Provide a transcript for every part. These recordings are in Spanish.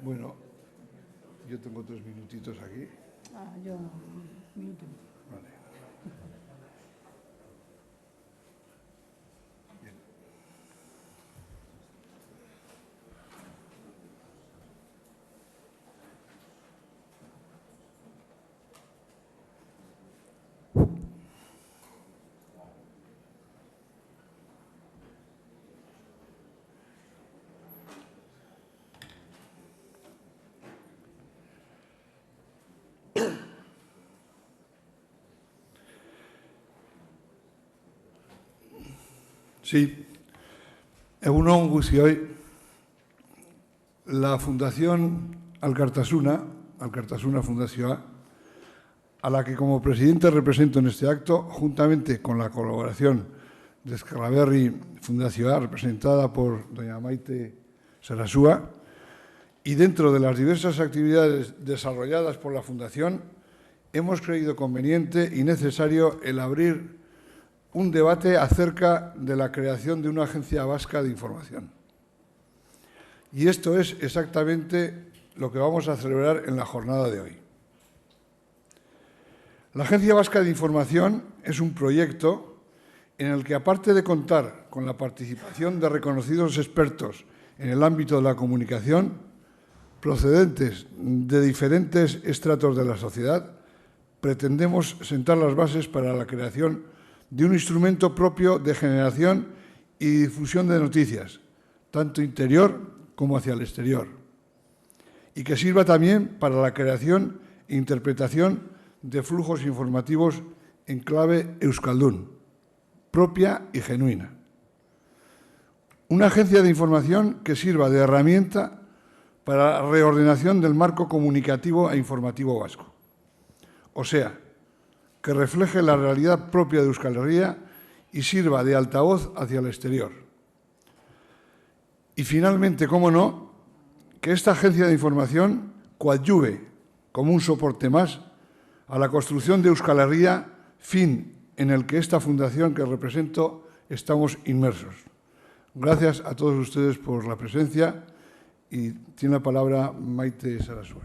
Bueno, yo tengo 3 minutitos aquí. Yo un minuto. Vale. Bien. Sí, egun on guztioi, la Fundación Alkartasuna Fundazioa, a la que como presidente represento en este acto, juntamente con la colaboración de Ezkerraberri Fundazioa, representada por doña Maite Sarasua, y dentro de las diversas actividades desarrolladas por la Fundación, hemos creído conveniente y necesario el abrir un debate acerca de la creación de una agencia vasca de información. Y esto es exactamente lo que vamos a celebrar en la jornada de hoy. La Agencia Vasca de Información es un proyecto en el que, aparte de contar con la participación de reconocidos expertos en el ámbito de la comunicación, procedentes de diferentes estratos de la sociedad, pretendemos sentar las bases para la creación de un instrumento propio de generación y difusión de noticias, tanto interior como hacia el exterior, y que sirva también para la creación e interpretación de flujos informativos en clave euskaldun, propia y genuina. Una agencia de información que sirva de herramienta para la reordenación del marco comunicativo e informativo vasco. O sea, que refleje la realidad propia de Euskal Herria y sirva de altavoz hacia el exterior. Y finalmente, cómo no, que esta agencia de información coadyuve como un soporte más a la construcción de Euskal Herria, fin en el que esta fundación que represento estamos inmersos. Gracias a todos ustedes por la presencia y tiene la palabra Maite Sarasua.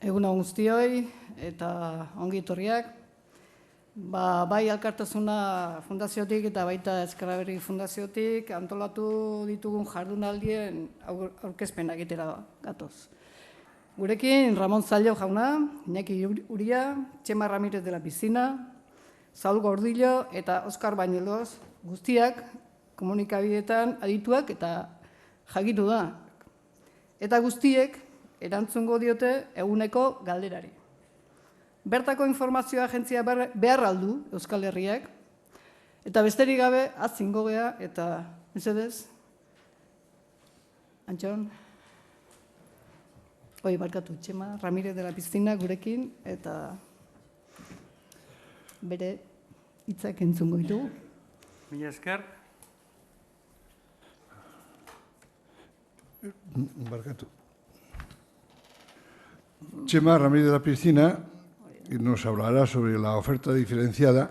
Egun on guztioi eta ongi etorriak. Bai Alkartasuna Fundaziotik eta baita Ezkerraberri Fundaziotik antolatu ditugun jardunaldien aurkezpena egitera gatoz. Gurekin Ramon Zallo jauna, Iñaki Uria, Txema Ramirez de la Piscina, Saul Gordillo eta Oskar Bañuelos, guztiak komunikabideetan adituak eta jakitu da. Eta guztiek erantzungo diote eguneko galderari. Bertako informazioa agentzia behar aldu Euskal Herriak, eta besterik gabe atzingo gea eta mesedez, Antxon, barkatu, Txema Ramirez de la Piscina gurekin, eta bere hitzak entzungo ditugu. Mila esker. Barkatu. Txema Ramírez de la Piscina nos hablará sobre la oferta diferenciada,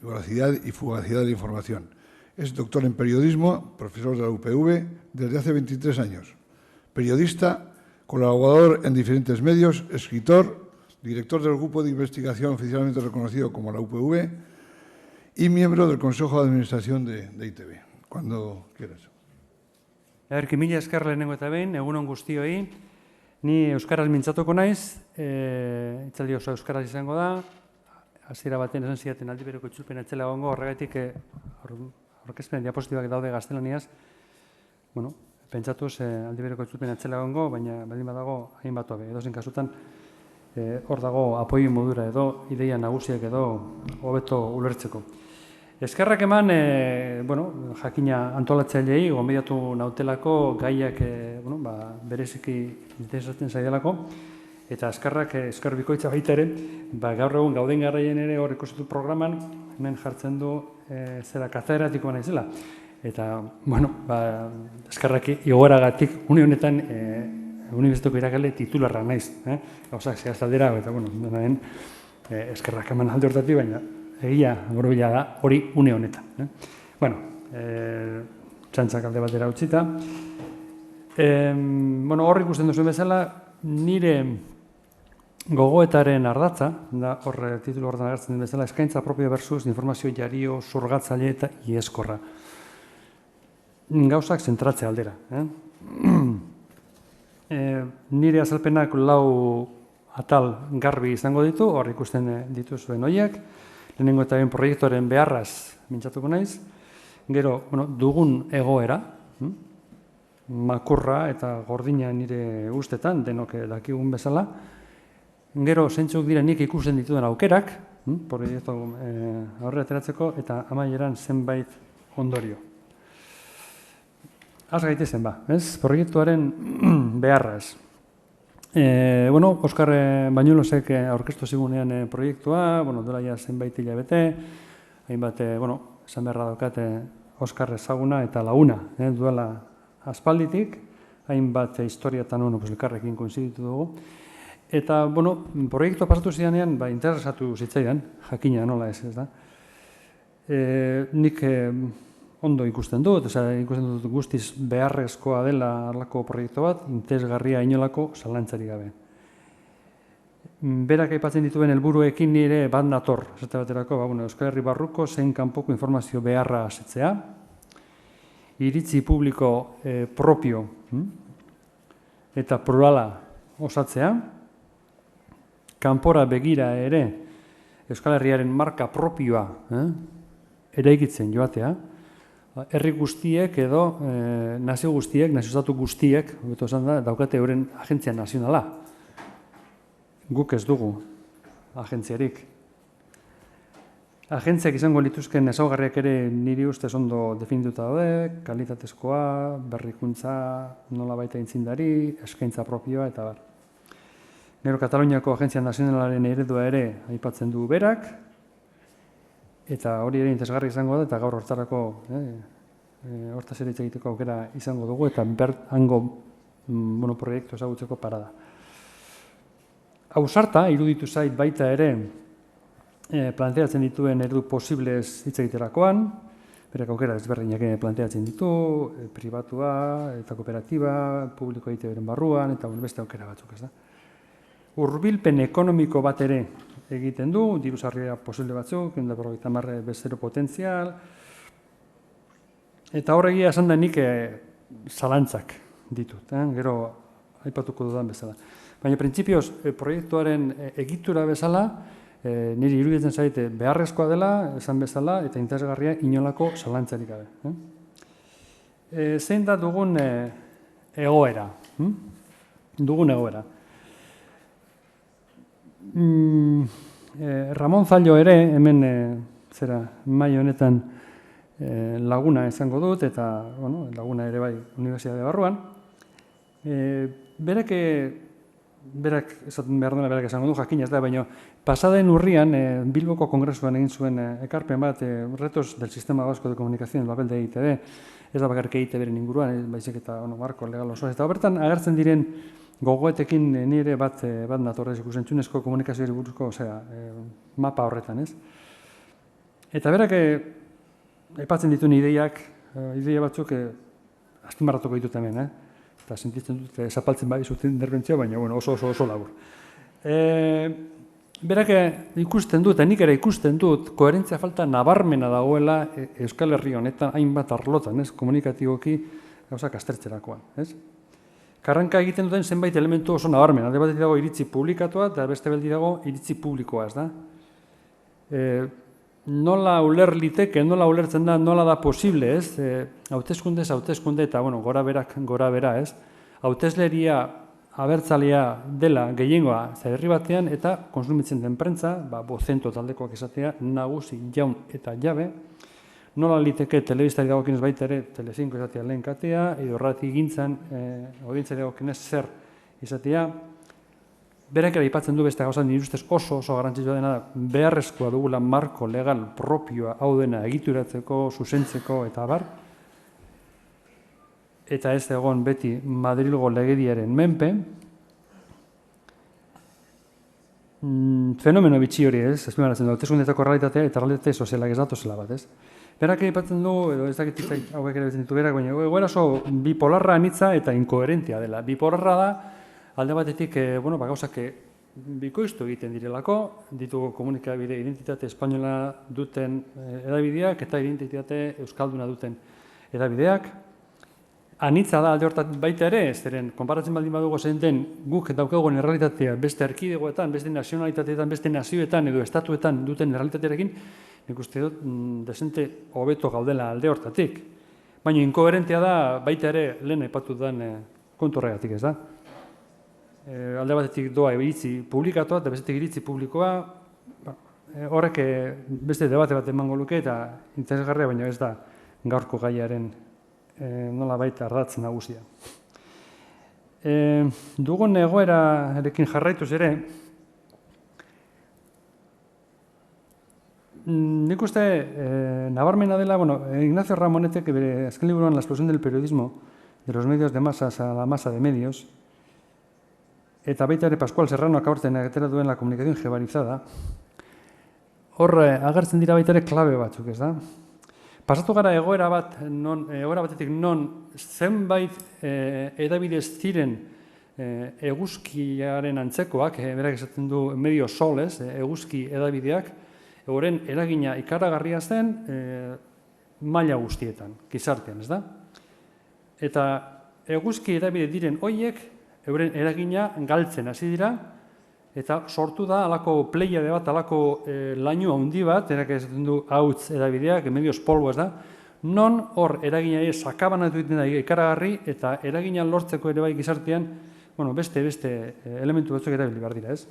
veracidad y fugacidad de la información. Es doctor en periodismo, profesor de la UPV desde hace 23 años. Periodista, colaborador en diferentes medios, escritor, director del grupo de investigación oficialmente reconocido como la UPV y miembro del Consejo de Administración de ITV. Cuando quieras. Mila esker lehenengo eta behin, egun on guztioi. Ni euskaraz mintzatuko naiz, itzaldi oso euskaraz izango da, hasiera baten esan zidaten aldi bereko itzulpena etzela egongo, horregatik aurkezpen diapositibak daude gaztelaniaz. Bueno, pentsatuz aldi bereko itzulpena etzela egongo, baina baldin badago hainbat hobe. Edozein kasutan hor dago apoio modura edo ideia nagusiak edo hobeto ulertzeko. Eskerrak eman, jakina antolatzaileei, gonbidatu nautelako gaiak bereziki interesatzen zaidalako, eta esker bikoitza baita ere, gaur egun gauden garraien ere hor ikusitu programan, hemen jartzen du zera katedratikoa naizela. Eta, eskerrak igoeragatik, une honetan, unibertsiteko irakasle titularra naiz. Gauzak zehaztaldera, eta, eskerrak eman alde hortatik, baina, egia, borobila da, hori une honetan. Txantzak alde batera utzita. Hor ikusten duzuen bezala, nire gogoetaren ardatza, da horre titulu horretan agertzen den bezala, eskaintza propio versus informazio jario, zurgatzaile eta ieskorra. Gauzak zentratze aldera. Nire azalpenak 4 atal garbi izango ditu, hor ikusten dituzuen horiek. Lehenengo eta ben proiektuaren beharraz mintzatuko naiz. Gero, dugun egoera, makurra eta gordina nire ustetan, denok dakigun bezala. Gero, zeintzuk dira nik ikusten dituen aukerak, proiektu aurrera ateratzeko, eta amaieran zenbait ondorio. Az gaitezen ez? Proiektuaren beharraz. Oskar Bañulosek aurkeztu zigunean proiektua, duela ja zenbait hilabete, hainbat, esan beharra daukate Oskar ezaguna eta laguna, duela aspalditik, hainbat historiatan elkarrekin koinziditu dugu. Eta, proiektua pasatu zidanean, interesatu zitzaidan, jakina nola ez da. Nik ondo ikusten dut, ikusten dut guztiz beharrezkoa dela harlako proiektu bat, interesgarria inolako zalantzarik gabe. Berak aipatzen dituen helburuekin nire bat nator, esate baterako, Euskal Herri barruko zein kanpoko informazio beharra asetzea, iritzi publiko propio eta plurala osatzea, kanpora begira ere Euskal Herriaren marka propioa eraikitzen joatea, herri guztiek edo nazio guztiek, nazio-estatu guztiek, daukate euren agentzia nazionala. Guk ez dugu agentziarik. Agentziak izango lituzken ezaugarriak ere niri ustez ondo definituta daude, kalitatezkoa, berrikuntza, nola baita intzindari, eskaintza propioa eta bar. Gero Kataluniako Agentzia Nazionalaren eredua ere aipatzen du berak, eta hori ere interesgarri izango da, eta gaur hortarako hortaz ere egiteko aukera izango dugu, eta hango proiektu ezagutzeko parada. Ausarta, iruditu zait baita ere, planteatzen dituen eredu posiblez hitz egiterakoan, berak aukera ezberdinak planteatzen ditu, pribatua eta kooperatiba, publiko egiteberen barruan, eta beste aukera batzuk ez da. Hurbilpen ekonomiko bat ere egiten du, diru sarrera posible batzuk, 150 bezero potentzial, eta horregia esan da nik zalantzak ditut, gero aipatuko dudan bezala. Baina, printzipioz, proiektuaren egitura bezala, niri iruditzen zaite beharrezkoa dela, esan bezala, eta interesgarria inolako zalantzarik gabe. Zein da dugun egoera? Dugun egoera. Ramon Zallo ere, hemen mai honetan laguna izango dut, eta laguna ere bai Unibertsitate barruan. Berak esaten behar duela, berak esango du, jakin ez da, baina pasaden urrian Bilboko Kongresuan egin zuen ekarpen bat, retos del Sistema Vasco de Comunicación, el papel de EITB, ez da bakarrik EITB-ren inguruan, baizik eta marko legal osoa, eta bertan agertzen diren gogoetekin nire bat natorrez ikusentzunezko komunikazioari buruzko mapa horretan, ez? Eta berak aipatzen dituen ideia batzuk azpimarratuko ditut hemen, eta sentitzen dut zapaltzen bai zuten interbentzioa, baina oso labur. Berak ikusten dut, eta nik ere ikusten dut, koherentzia falta nabarmena dagoela Euskal Herri honetan hainbat arlotan, komunikatiboki gauzak aztertzerakoan. Karranka egiten duten zenbait elementu oso nabarmena, alde batetik dago iritzi publikatua, eta beste beldi dago iritzi publikoa, ez da? Nola uler liteke, nola ulertzen da, nola da posible, ez? Hauteskunde eta, gora bera, ez? Hautesleria abertzalea dela gehiengoa herri batean eta konsumitzen den prentza, bozento taldekoak esatea, nagusi, jaun eta jabe, nola liteke telebistari dagokinez baita ere, Telecinco izatea lehen katea, edo irrati gintzan, audientzari dagokinez zer izatea. Berak ere aipatzen du beste gauzan nire ustez oso garrantzitsua dena beharrezkoa dugula marko legal propioa hau dena egituratzeko, zuzentzeko eta abar. Eta ez egon beti Madrilgo legediaren menpe. Fenomeno bitxi hori ez, ezpimaratzen du, hauteskundetako realitatea eta realitate sozialak ez datozela bat, ez? Berak aipatzen du, edo ez dakit hitzak hauek ere ditu berak, baina egoera oso bipolarra anitza eta inkoherentea dela. Bipolarra da, alde batetik, gauzak bikoiztu egiten direlako, ditugu komunikabide identitate espainola duten edabideak eta identitate euskalduna duten edabideak. Anitza da alde hortat baita ere, zeren, konparatzen baldin badugu zein den guk daukagun errealitatea beste erkidegoetan, beste nazionalitateetan, beste nazioetan edo estatuetan duten errealitatearekin, nik uste dut desente hobeto gaudela alde hortatik. Baina inkoherentea da baita ere lehen aipatu den kontu horregatik, ez da? Alde batetik doa iritzi publikatoa eta bestetik iritzi publikoa, horrek beste debate bat emango luke eta interesgarria, baina ez da gaurko gaiaren nola baita ardatz nagusia. Dugun egoerarekin jarraituz ere, nik uste nabarmena dela, Ignacio Ramonetek bere azken liburuan La explosión del periodismo, de los medios de masas a la masa de medios, eta baita ere Pascual Serranoak aurten atera duen La comunicación jebarizada, hor agertzen dira baita ere klabe batzuk, ez da? Pasatu gara egoera batetik non zenbait edabide ez ziren eguzkiaren antzekoak, berak esaten du medio soles, eguzki edabideak, horren eragina ikaragarria zen maila guztietan, gizartean, ez da? Eta eguzki edabide diren hoiek, euren eragina galtzen hasi dira, eta sortu da alako pleiade bat, alako lainu handi bat, erak esaten du hautz edabideak, medios polbo ez da, non hor eragina sakabanatu egiten da ikaragarri, eta eragina lortzeko ere bai gizartean, beste elementu batzuk erabili behar dira, ez?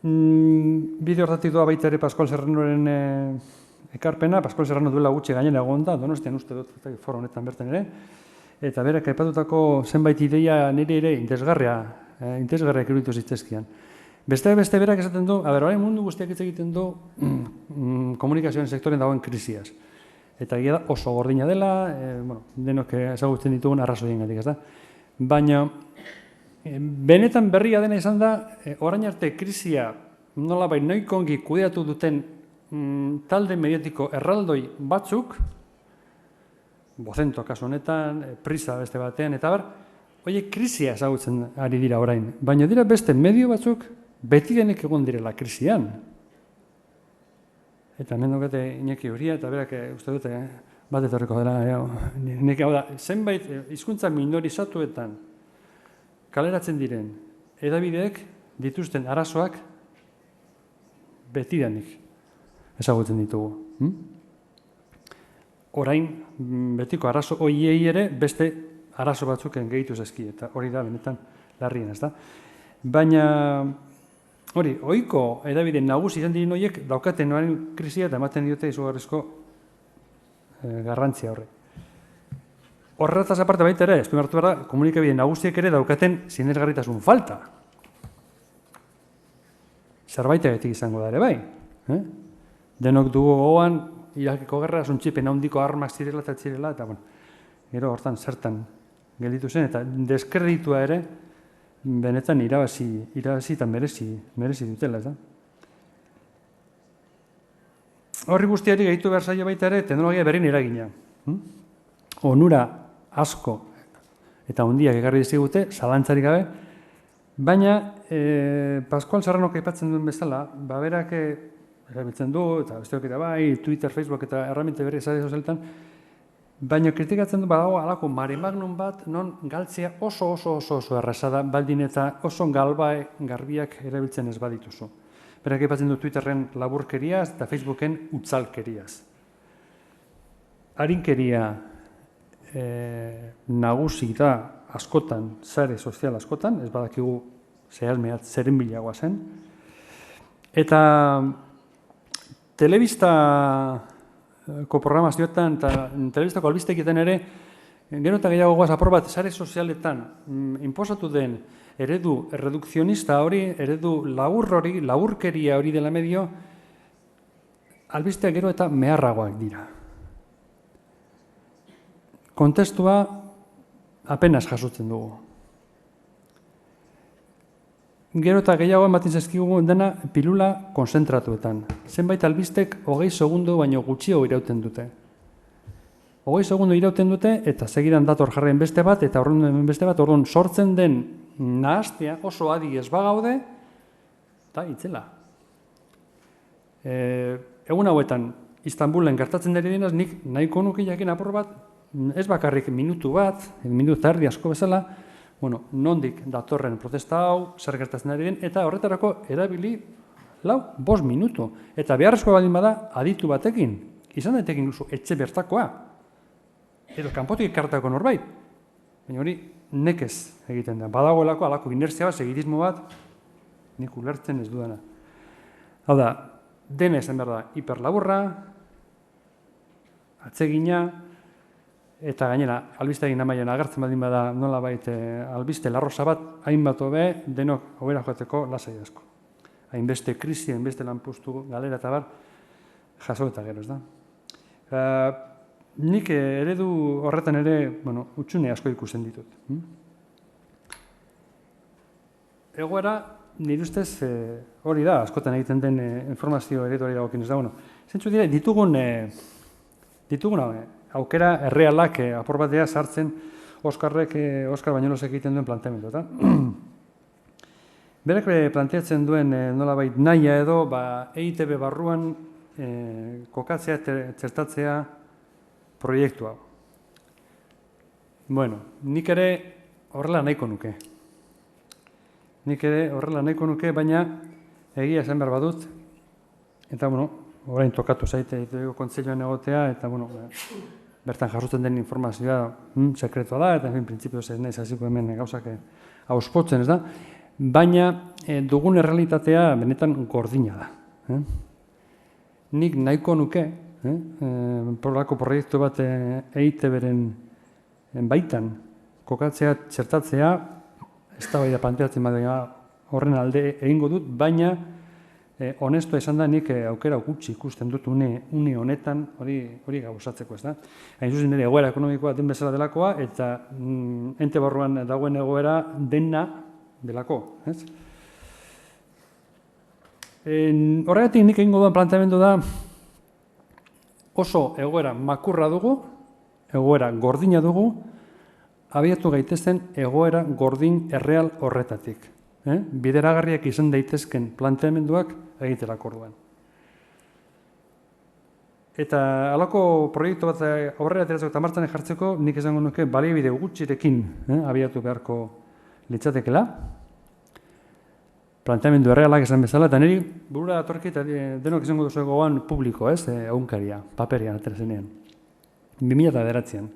Bide hortatik doa baita ere Pascual Serranoren ekarpena, Pascual Serrano duela gutxi gainera egon da, Donostian uste dut foro honetan bertan ere, eta berak aipatutako zenbait ideia nire ere interesgarriak iruditu zitzezkian. Beste berak esaten du, orain mundu guztiak hitz egiten du komunikazioen sektoren dagoen krisiaz. Eta egia da oso gordina dela, denok ezagutzen ditugun arrazoiengatik, ez da? Baina, benetan berria dena izan da, orain arte krisia nolabait nahiko ongi kudeatu duten talde mediatiko erraldoi batzuk, Bozento kasu honetan, Prisa beste batean, eta horiek krisia ezagutzen ari dira orain. Baina dira beste medio batzuk beti denek egon direla krisian. Eta hemen dukate Iñaki Uria, eta berak uste dute bat etorriko dela. Zenbait hizkuntza minorizatuetan kaleratzen diren edabideek dituzten arazoak beti denek ezagutzen ditugu. Orain, betiko arazo hoiei ere beste arazo batzuken gehitu zaizki, eta hori da benetan larrien, ez da? Baina, hori, ohiko edabide nagusi izan diren horiek daukaten orain krisia eta ematen diote izugarrizko garrantzia horre. Horretaz aparte baita ere, azpimarratu behar da, komunikabide nagusiek ere daukaten sinesgarritasun falta. Zerbaitegatik izango da ere bai. Denok dugu gogoan, Irakeko gerra, suntxipen handiko armak zirela eta zirela, eta gero hortan zertan gelditu zen, eta deskreditua ere benetan irabazi eta merezi dutela, ez da? Horri guztiari gehitu behar zaio baita ere, teknologia berrin eragina. Onura asko eta handiak ekarri dizkigute, zalantzarik gabe, baina Pascual Serranok aipatzen duen bezala, berak erabiltzen du, eta besteok ere bai, Twitter, Facebook eta erramiente berri sare sozialetan, baina kritikatzen du badago halako mare magnum bat, non galtzea oso erraza da, baldin eta oso garbiak erabiltzen ez badituzu. Berak aipatzen du Twitterren laburkeriaz eta Facebooken utzalkeriaz. Arinkeria nagusi da askotan, sare sozial askotan, ez badakigu zehazmeat zeren bilagoa zen, eta telebistako programazioetan eta telebistako albistekietan ere, gero eta gehiago goaz apur bat, sare sozialetan inposatu den eredu redukzionista hori, eredu laburkeria hori dela medio, albisteak gero eta meharragoak dira. Kontestua apenas jasotzen dugu. gero eta gehiago ematen zaizkigu dena pilula konzentratuetan. Zenbait albistek 20 segundo baino gutxio irauten dute. 20 segundo irauten dute eta segidan dator jarrien beste bat eta horren beste bat, orduan sortzen den nahastea oso adi ez bagaude eta itzela. Egun hauetan Istanbulen gertatzen ari denaz, nik nahiko nuke jakin apur bat, ez bakarrik minutu bat, minutu erdi asko bezala, nondik datorren protesta hau, zer gertatzen ari den, eta horretarako erabili 5 minutu. Eta beharrezko baldin bada, aditu batekin, izan daitekin duzu etxe bertakoa, edo kanpotik ekartako norbait, baina hori nekez egiten da. Badagoelako alako inertzia bat, segitismo bat, nik ulertzen ez dudana. Hau da, dena esan behar da, hiperlaburra, atsegina, eta gainera, albistegin amaian agertzen baldin bada nola baita albiste larrosa bat, hainbat hobe, denok hobera joateko lasai asko. Hainbeste krisi, hainbeste lanpostu, galera eta bar, jaso eta gero, ez da. Nik eredu horretan ere, utxune asko ikusten ditut. Egoera, nire ustez hori da, askotan egiten den informazio eredu hori dagokin ez da. Zentzu dire, ditugun aukera errealak apur batea sartzen Oskar Bañolosek egiten duen planteamendu. Berak planteatzen duen nolabait nahia edo EITB barruan kokatzea, txertatzea proiektua. Nik ere horrela nahiko nuke. Baina egia esan behar badut, eta orain tokatu zaite kontseiluan egotea, eta bertan jasotzen den informazioa sekretua da, eta printzipioz ez nahiz hasiko hemen gauzak auspotzen, ez da? Baina dugun errealitatea benetan gordina da. Nik nahiko nuke, polako proiektu bat EITB-ren baitan kokatzea, txertatzea, ez da baida planteatzen badea horren alde egingo dut, baina honesto esan da nik aukera gutxi ikusten dut une honetan hori gauzatzeko, ez da. Hain zuzen ere egoera ekonomikoa den bezala delakoa eta ente barruan dagoen egoera dena delako, ez? Horregatik nik egingo duan planteamendu da oso egoera makurra dugu, egoera gordina dugu, abiatu gaitezen egoera gordin erreal horretatik. Bideragarriak izan daitezken planteamenduak egitelako orduan. Eta halako proiektu bat aurrera ateratzeko eta martxan jartzeko, nik esango nuke baliabide gutxirekin abiatu beharko litzatekela. Planteamendu errealak esan bezala, eta niri burura datorki eta denok izango duzu egoan publiko, egunkaria, paperian aterazenean. 2009an.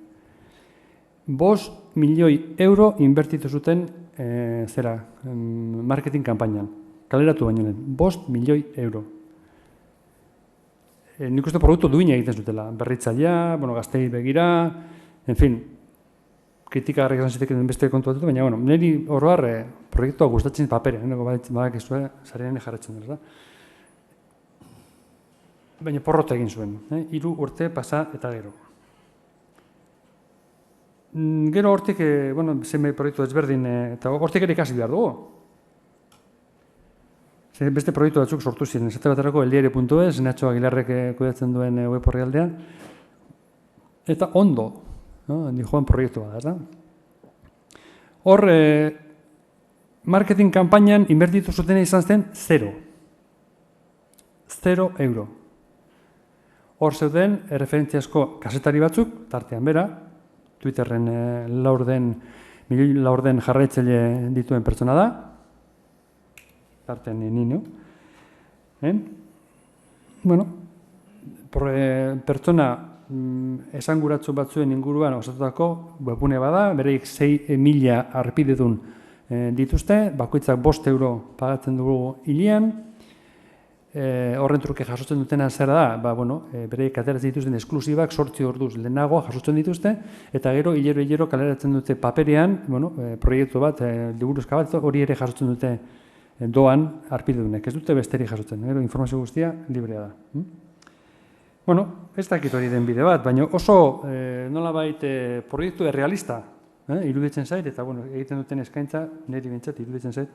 5 milioi euro inbertitu zuten marketing kanpainan. Kaleratu baino lehen, 5 milioi euro. Nik uste produktu duina egiten zutela. Berritzailea, gaztei begira, kritikagarrik izan ziteken beste kontu batutu, baina, niri oroar proiektua gustatzen paperean, badakizue zarean jarratzen dela. Baina porrota egin zuen, 3 urte pasa eta gero. Gero hortik, zenbait proiektu ezberdin, eta hortik ere ikasi behar dugu. Beste proiektu batzuk sortu ziren, esate baterako eldiario.es, Nacho Aguilarrek kudeatzen duen web orrialdean, eta ondo, joan proiektu bat, da? Hor, marketing kanpainan inbertitu zutena izan zen 0. 0 euro. Hor zeuden, referentziazko kasetari batzuk, tartean bera, Twitterren laurden jarraitzaile dituen pertsona da, tartean nino. Pertsona esanguratsu batzuen inguruan osatutako webgune bada, bereik 6.000 harpidedun dituzte, bakoitzak 5 euro pagatzen dugu hilean, horren truke jasotzen dutena zera da, bereik ateratzen dituzten esklusibak 8 orduz lehenago jasotzen dituzte, eta gero hilero kaleratzen dute paperean, proiektu bat, liburuzka bat, hori ere jasotzen dute doan harpidedunek, ez dute besteri jasotzen, informazio guztia librea da. Ez dakit hori den bide bat, baina oso nolabait proiektu errealista iruditzen zait, eta egiten duten eskaintza, niri bintzat iruditzen zait,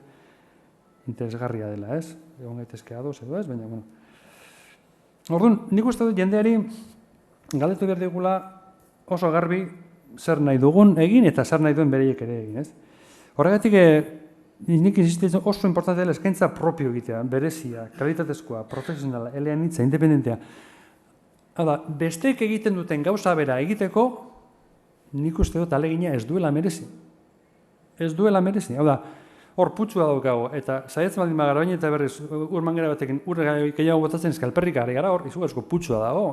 interesgarria dela, ez? Egon gaitezke ados edo ez, baina, bueno. Orduan, nik uste dut jendeari galdetu behar digula oso garbi zer nahi dugun egin eta zer nahi duen bereiek ere egin, ez? Horregatik, nik insistitzen oso importante dela eskaintza propio egitea, berezia, kalitatezkoa, profesionala, eleanitza, independentea. Hala, besteek egiten duten gauza bera egiteko, nik uste dut alegina ez duela merezi. Ez duela merezi. Hau da, hor putzua daukago, eta saiatzen baldin bagara baina eta berriz ur mangera batekin ur gehiago botatzen eskalperrik ari gara hor, izugarrizko putzua dago.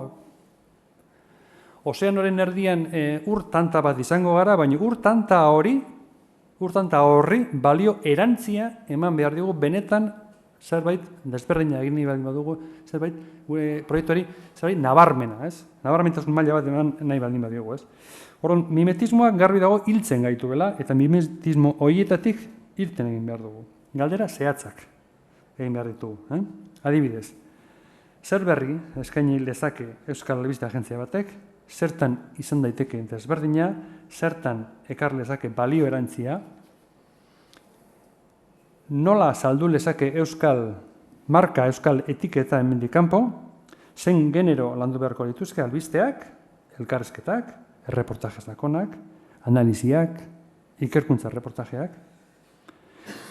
Ozeanoren erdian ur tanta bat izango gara, baina ur tanta horri balio erantzia eman behar dugu benetan zerbait desberdina egin nahi baldin badugu, zerbait proiektuari zerbait nabarmena, ez? Nabarmentasun maila bat eman nahi baldin badugu, ez? Orduan, mimetismoak garbi dago hiltzen gaituela eta mimetismo horietatik irten egin behar dugu. Galdera zehatzak egin behar ditugu. Adibidez, zer berri eskaini lezake Euskal Albiste Agentzia batek, zertan izan daiteke desberdina, zertan ekar lezake balio erantzia, nola saldu lezake euskal marka, euskal etiketa hemendik kanpo, zein genero landu beharko dituzke albisteak, elkarrizketak, erreportaje sakonak, analiziak, ikerkuntza erreportajeak.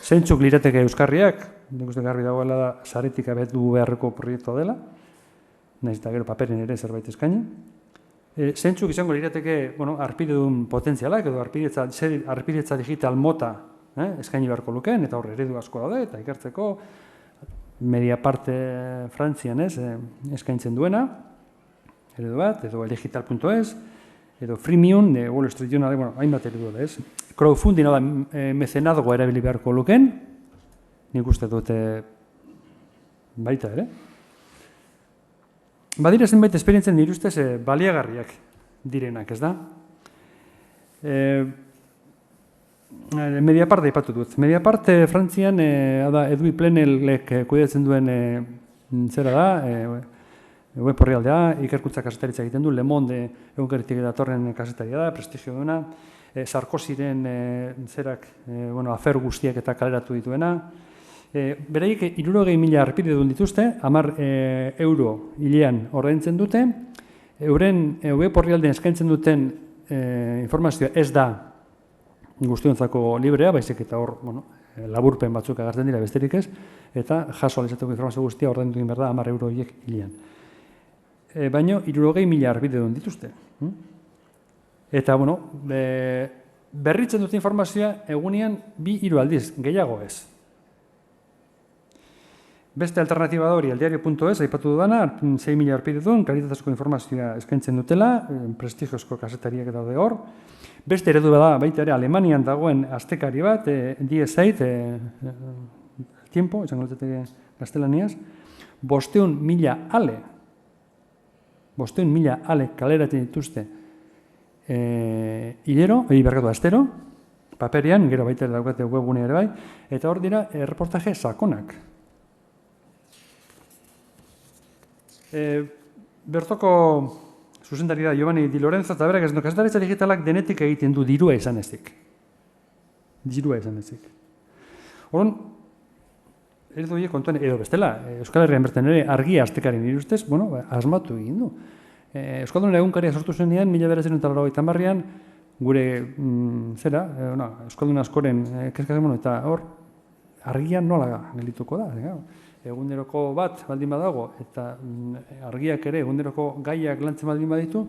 Zeintzuk lirateke euskarriak, nik uste garbi dagoela da saretik abetu beharreko proiektua dela, nahiz eta gero paperen ere zerbait eskaini. Zeintzuk izango lirateke arpidedun potentzialak edo arpidetza digital mota eskaini beharko lukeen, eta hor eredu asko daude, eta ikertzeko Mediapart Frantzian eskaintzen duena, eredu bat, edo digital.es, edo freemium, Wall Street Journal, hainbat eredu da, ez? Crowdfunding, da, mecenazgoa erabili beharko lukeen, nik uste dute baita ere. Badira zenbait esperientzen nire ustez baliagarriak direnak, ez da? Mediapart aipatu dut. Mediapart Frantzian Edui Plenelek kudeatzen duen zera da, web orrialdea, ikerkuntza kasetaritza egiten du, Le Monde egunkaritik datorren kasetaria da, prestigio duena, Sarkoziren zerak afer guztiak eta kaleratu dituena. Beraiek 60.000 arpidedun dituzte, 10 euro hilean ordaintzen dute, euren web orrialdean eskaintzen duten informazioa ez da guztiontzako librea, baizik eta hor laburpen batzuk agertzen dira besterik ez, eta jaso alizatuko informazio guztia ordaindu egin behar da 10 euro hiek hilean. Baina 60.000 arpidedun dituzte. Eta, berritzen dute informazioa egunean 2-3 aldiz, gehiago ez. Beste alternatiba da hori, eldiario.es, aipatu dudana, 6.000 arpidedun, kalitatezko informazioa eskaintzen dutela, prestigiozko kasetariak daude hor. Beste eredu da, baita ere, Alemanian dagoen astekari bat, DSAID, tiempo, izango dutete gaztelaniaz, 500.000 ale. 500.000 ale kaleratzen dituzte astero, paperian, gero baita ere daukate webgunea ere bai, eta hor dira erreportaje sakonak. Bertoko zuzendari da Giovanni Di Lorenzo, eta berak ez du, kasetaritza digitalak denetik egiten du dirua izan ezik. Dirua izan ezik. Horren, edo kontuan, edo bestela, Euskal Herrian bertan ere argia astekaren irustez, asmatu egin du. Euskaldunen egunkaria sortu zenean, 1980an, gure, Euskaldun askoren kezkatzen, eta hor, argia nola geldituko da. Eguneroko bat baldin badago, eta argiak ere eguneroko gaiak lantzen baldin baditu,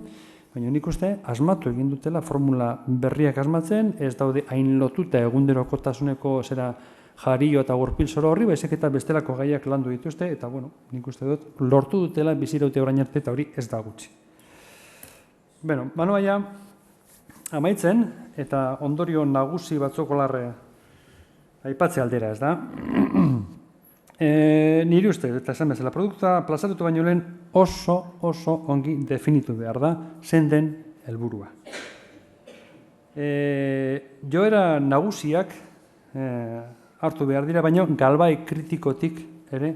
baina nik uste asmatu egin dutela formula berriak asmatzen, ez daude hain lotuta egunerokotasuneko jario eta gurpil zoro horri, baizik eta bestelako gaiak landu dituzte, eta nik uste dut, lortu dutela biziraute orain arte, eta hori ez da gutxi. Banoaia, amaitzen, eta ondorio nagusi batzoko larre aipatze aldera, ez da? Nire uste, eta esan bezala, produktua plazatutu baino lehen oso ongi definitu behar da, zein den helburua. Joera nagusiak hartu behar dira, baina galbai kritikotik ere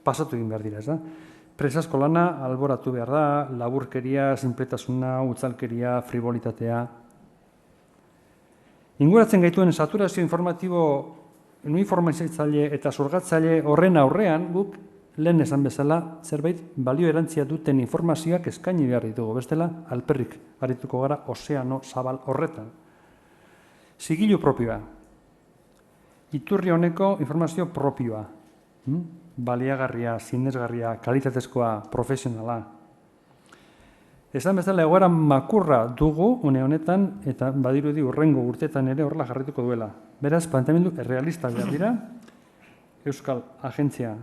pasatu egin behar dira, ez da? Presasko lana alboratu behar da, laburkeria, sinpletasuna, utzalkeria, frivolitatea. Inguratzen gaituen saturazio informatibo informatzaile eta zurgatzaile horren aurrean, guk lehen esan bezala, zerbait balio erantzia duten informazioak eskaini behar ditugu, bestela alperrik arituko gara ozeano zabal horretan. Zigilu propioa, iturri honeko informazio propioa, baliagarria, sinesgarria, kalitatezkoa, profesionala. Esan bezala egoera makurra dugu une honetan eta badirudi hurrengo urteetan ere horrela jarrituko duela. Beraz, planteamendu errealista behar dira, Euskal Agentzia,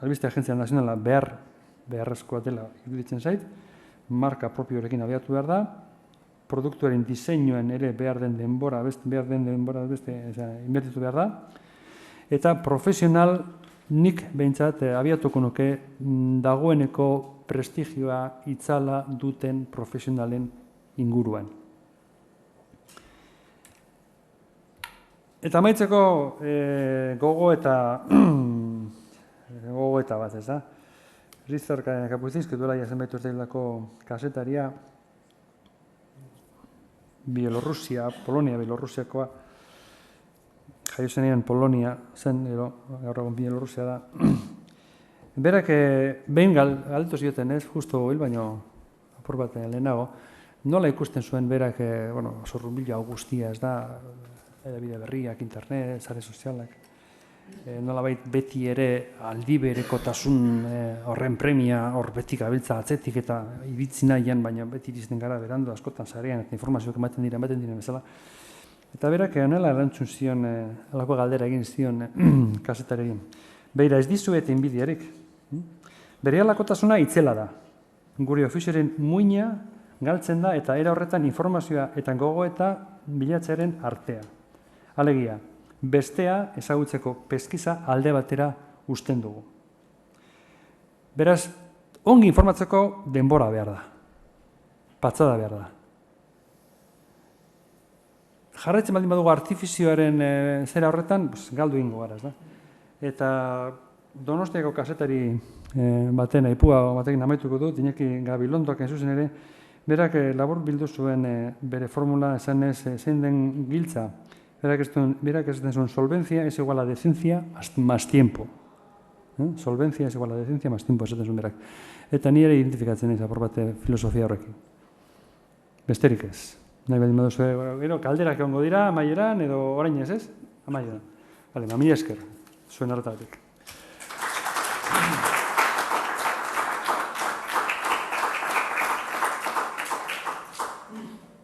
Albiste Agentzia Nazionala beharrezkoa dela iruditzen zait, marka propiorekin abiatu behar da, produktuaren diseinuen ere behar den denbora inbertitu behar da, eta profesional nik behintzat abiatuko nuke dagoeneko prestigioa itzala duten profesionalen inguruan. Eta amaitzeko gogoeta bat, ez da? Rizar Kapuztinski duela zenbait urteetako kasetaria, Polonia-Bielorrusiakoa, jaio zenean Polonia zen, gaur egun Bielorrusia da. Berak, behin galdetu zioten ez, justo hil baino apur bat lehenago, nola ikusten zuen berak, zorrunbila guztia, ez da, edabide berriak, internet, sare sozialak, nolabait beti ere aldiberekotasun horren premia, hor beti gabiltza atzetik eta iritzi nahian, baina beti irizten gara berandu askotan zarean eta informazioak ematen diren bezala. Eta berak, nola erantzun zion, alako galdera egin zion kasetarekin. Beira, ez dizuet inbidiarik. Berealakotasuna itzela da. Gure ofizioaren muina galtzen da eta era horretan informazioa eta gogoeta bilatzearen artea. Alegia, bestea ezagutzeko peskiza alde batera uzten dugu. Beraz, ongi informatzeko denbora behar da. Patzada behar da. Jarraitzen baldin badugu artifizioaren zera horretan, galdu ingo gara, ez da? Eta Donostiako kasetari baten aipua batekin amaituko dut, Iñaki Gabilondoak zuzen ere, berak labur bildu zuen bere formula esan ez zein den giltza. Berak ez den zuen solvencia es igual a decencia más tiempo. Solvencia es igual a decencia más tiempo, esaten zuen berak. Eta ni ere identifikatzen ez apur bat filosofia horrekin. Besterik ez. Nahi baldin baduzu, kalderak egongo dira, amaieran, edo orain ez ez? Amaieran. Bale, mila esker, zuen hartatik.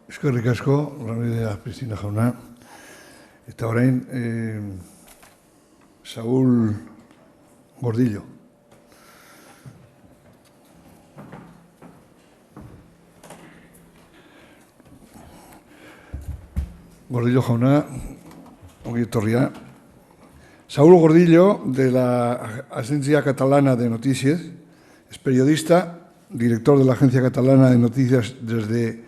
Eskerrik asko, Ramírez Pristina jauna. Eta orain, Saúl Gordillo. Gordillo jauna, ongi etorria. Saúl Gordillo, de la Agencia Catalana de Noticias, es periodista, director de la Agencia Catalana de Noticias desde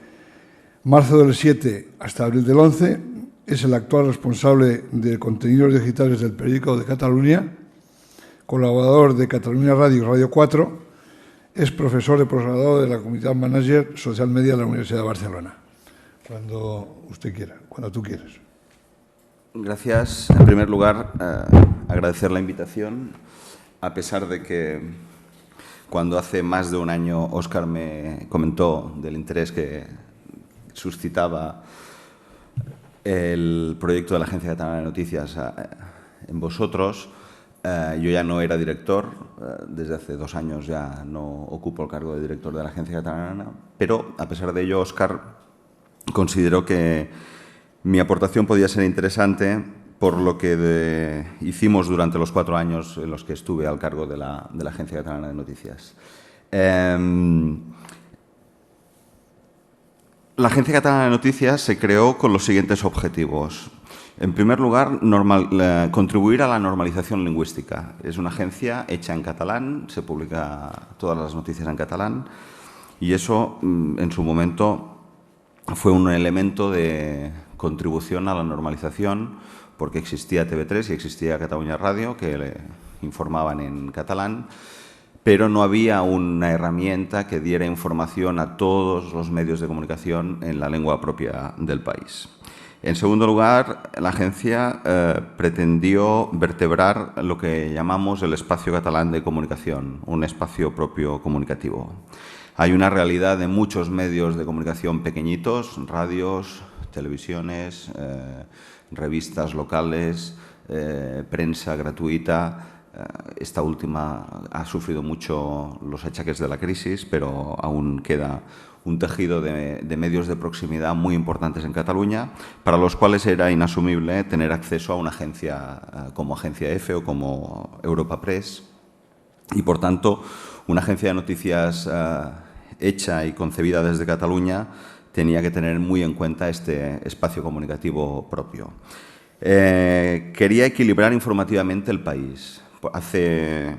marzo del 7 hasta abril del 11, es el actual responsable de contenidos digitales del periódico de Cataluña, colaborador de Cataluña Radio y Radio 4, es profesor de posgrado de la Comunidad Manager Social Media de la Universidad de Barcelona. Cuando usted quiera, cuando tú quieras. Gracias. En primer lugar, agradecer la invitación, a pesar de que cuando hace más de un año Óscar me comentó del interés que suscitaba el proyecto de la Agencia Catalana de Noticias en vosotros, yo ya no era director, desde hace 2 años ya no ocupo el cargo de director de la Agencia Catalana, pero a pesar de ello, Óscar consideró que mi aportación podía ser interesante por lo que hicimos durante los 4 años en los que estuve al cargo de la Agencia Catalana de Noticias. La Agencia Catalana de Noticias se creó con los siguientes objetivos. En primer lugar, contribuir a la normalización lingüística. Es una agencia hecha en catalán, se publica todas las noticias en catalán y eso en su momento fue un elemento de contribución a la normalización porque existía TV3 y existía Cataluña Radio que informaban en catalán, pero no había una herramienta que diera información a todos los medios de comunicación en la lengua propia del país. En segundo lugar, la agencia pretendió vertebrar lo que llamamos el espacio catalán de comunicación, un espacio propio comunicativo. Hay una realidad de muchos medios de comunicación pequeñitos, radios, televisiones, revistas locales, prensa gratuita. Esta última ha sufrido mucho los achaques de la crisis, pero aún queda un tejido de medios de proximidad muy importantes en Cataluña, para los cuales era inasumible tener acceso a una agencia como Agencia EFE o como Europa Press. Y, por tanto, una agencia de noticias hecha y concebida desde Cataluña tenía que tener muy en cuenta este espacio comunicativo propio. Quería equilibrar informativamente el país. Hace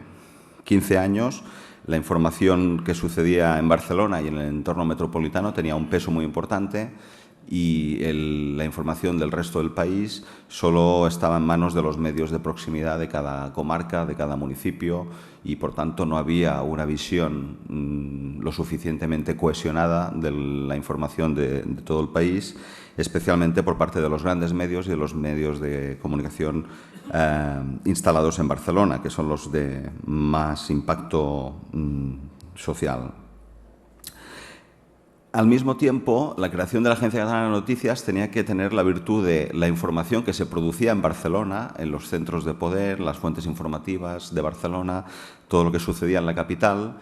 15 años, la información que sucedía en Barcelona y en el entorno metropolitano tenía un peso muy importante y la información del resto del país solo estaba en manos de los medios de proximidad de cada comarca, de cada municipio, y por tanto no había una visión lo suficientemente cohesionada de la información de todo el país, especialmente por parte de los grandes medios y de los medios de comunicación instalados en Barcelona, que son los de más impacto social. Al mismo tiempo, la creación de la Agencia Catalana de Noticias tenía que tener la virtud de la información que se producía en Barcelona, en los centros de poder, las fuentes informativas de Barcelona, todo lo que sucedía en la capital,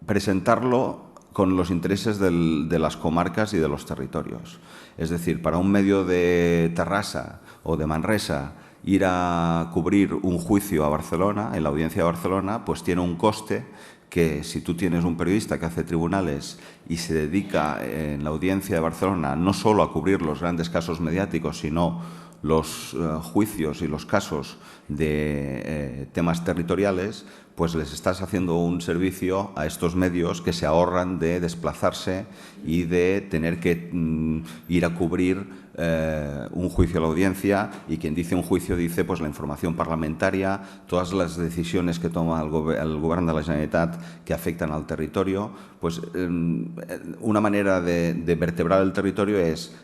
presentarlo con los intereses de las comarcas y de los territorios. Es decir, para un medio de Terrassa o de Manresa ir a cubrir un juicio a Barcelona, en la audiencia de Barcelona, pues tiene un coste que si tú tienes un periodista que hace tribunales y se dedica en la audiencia de Barcelona no solo a cubrir los grandes casos mediáticos, sino los juicios y los casos de temas territoriales, pues les estás haciendo un servicio a estos medios que se ahorran de desplazarse y de tener que ir a cubrir un juicio a la audiencia, y quien dice un juicio dice pues la información parlamentaria, todas las decisiones que toma el Govern de la Generalitat que afectan al territorio. Pues una manera de vertebrar el territorio es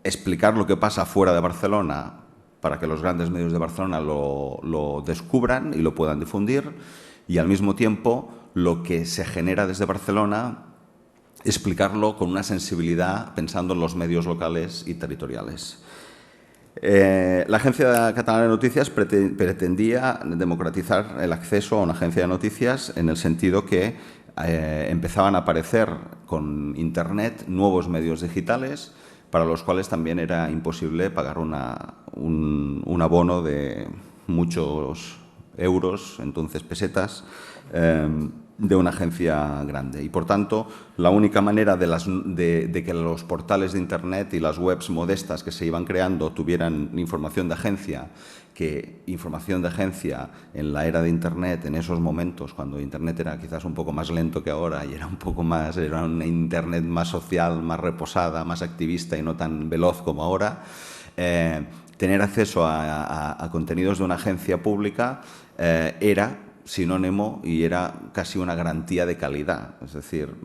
explicar lo que pasa fuera de Barcelona para que los grandes medios de Barcelona lo descubran y lo puedan difundir, y al mismo tiempo lo que se genera desde Barcelona explicarlo con una sensibilidad pensando en los medios locales y territoriales. La Agencia Catalana de Noticias pretendía democratizar el acceso a una agencia de noticias en el sentido que empezaban a aparecer con Internet nuevos medios digitales para los cuales también era imposible pagar un abono de muchos euros, entonces pesetas, de una agencia grande. Y, por tanto, la única manera de que los portales de Internet y las webs modestas que se iban creando tuvieran información de agencia, que información de agencia en la era de Internet, en esos momentos, cuando Internet era quizás un poco más lento que ahora y era una Internet más social, más reposada, más activista y no tan veloz como ahora, tener acceso a contenidos de una agencia pública era sinónimo y era casi una garantía de calidad. Es decir,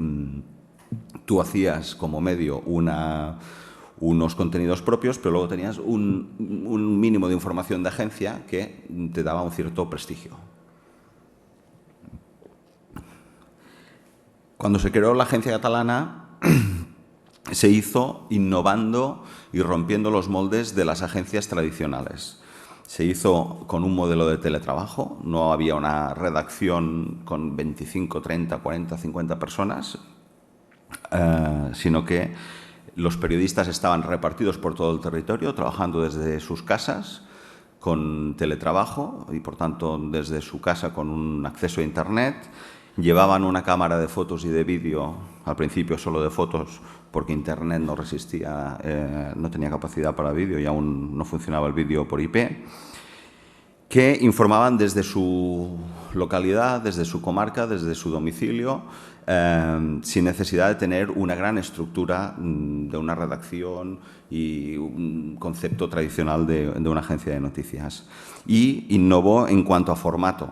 tú hacías como medio unos contenidos propios, pero luego tenías un mínimo de información de agencia que te daba un cierto prestigio. Cuando se creó la agencia catalana, se hizo innovando y rompiendo los moldes de las agencias tradicionales. Se hizo con un modelo de teletrabajo, no había una redacción con 25, 30, 40, 50 personas, sino que los periodistas estaban repartidos por todo el territorio, trabajando desde sus casas, con teletrabajo y, por tanto, desde su casa con un acceso a Internet. Llevaban una cámara de fotos y de vídeo, al principio solo de fotos, porque Internet no resistía, no tenía capacidad para vídeo y aún no funcionaba el vídeo por IP, que informaban desde su localidad, desde su comarca, desde su domicilio, sin necesidad de tener una gran estructura de una redacción y un concepto tradicional de una agencia de noticias. Y innovó en cuanto a formato.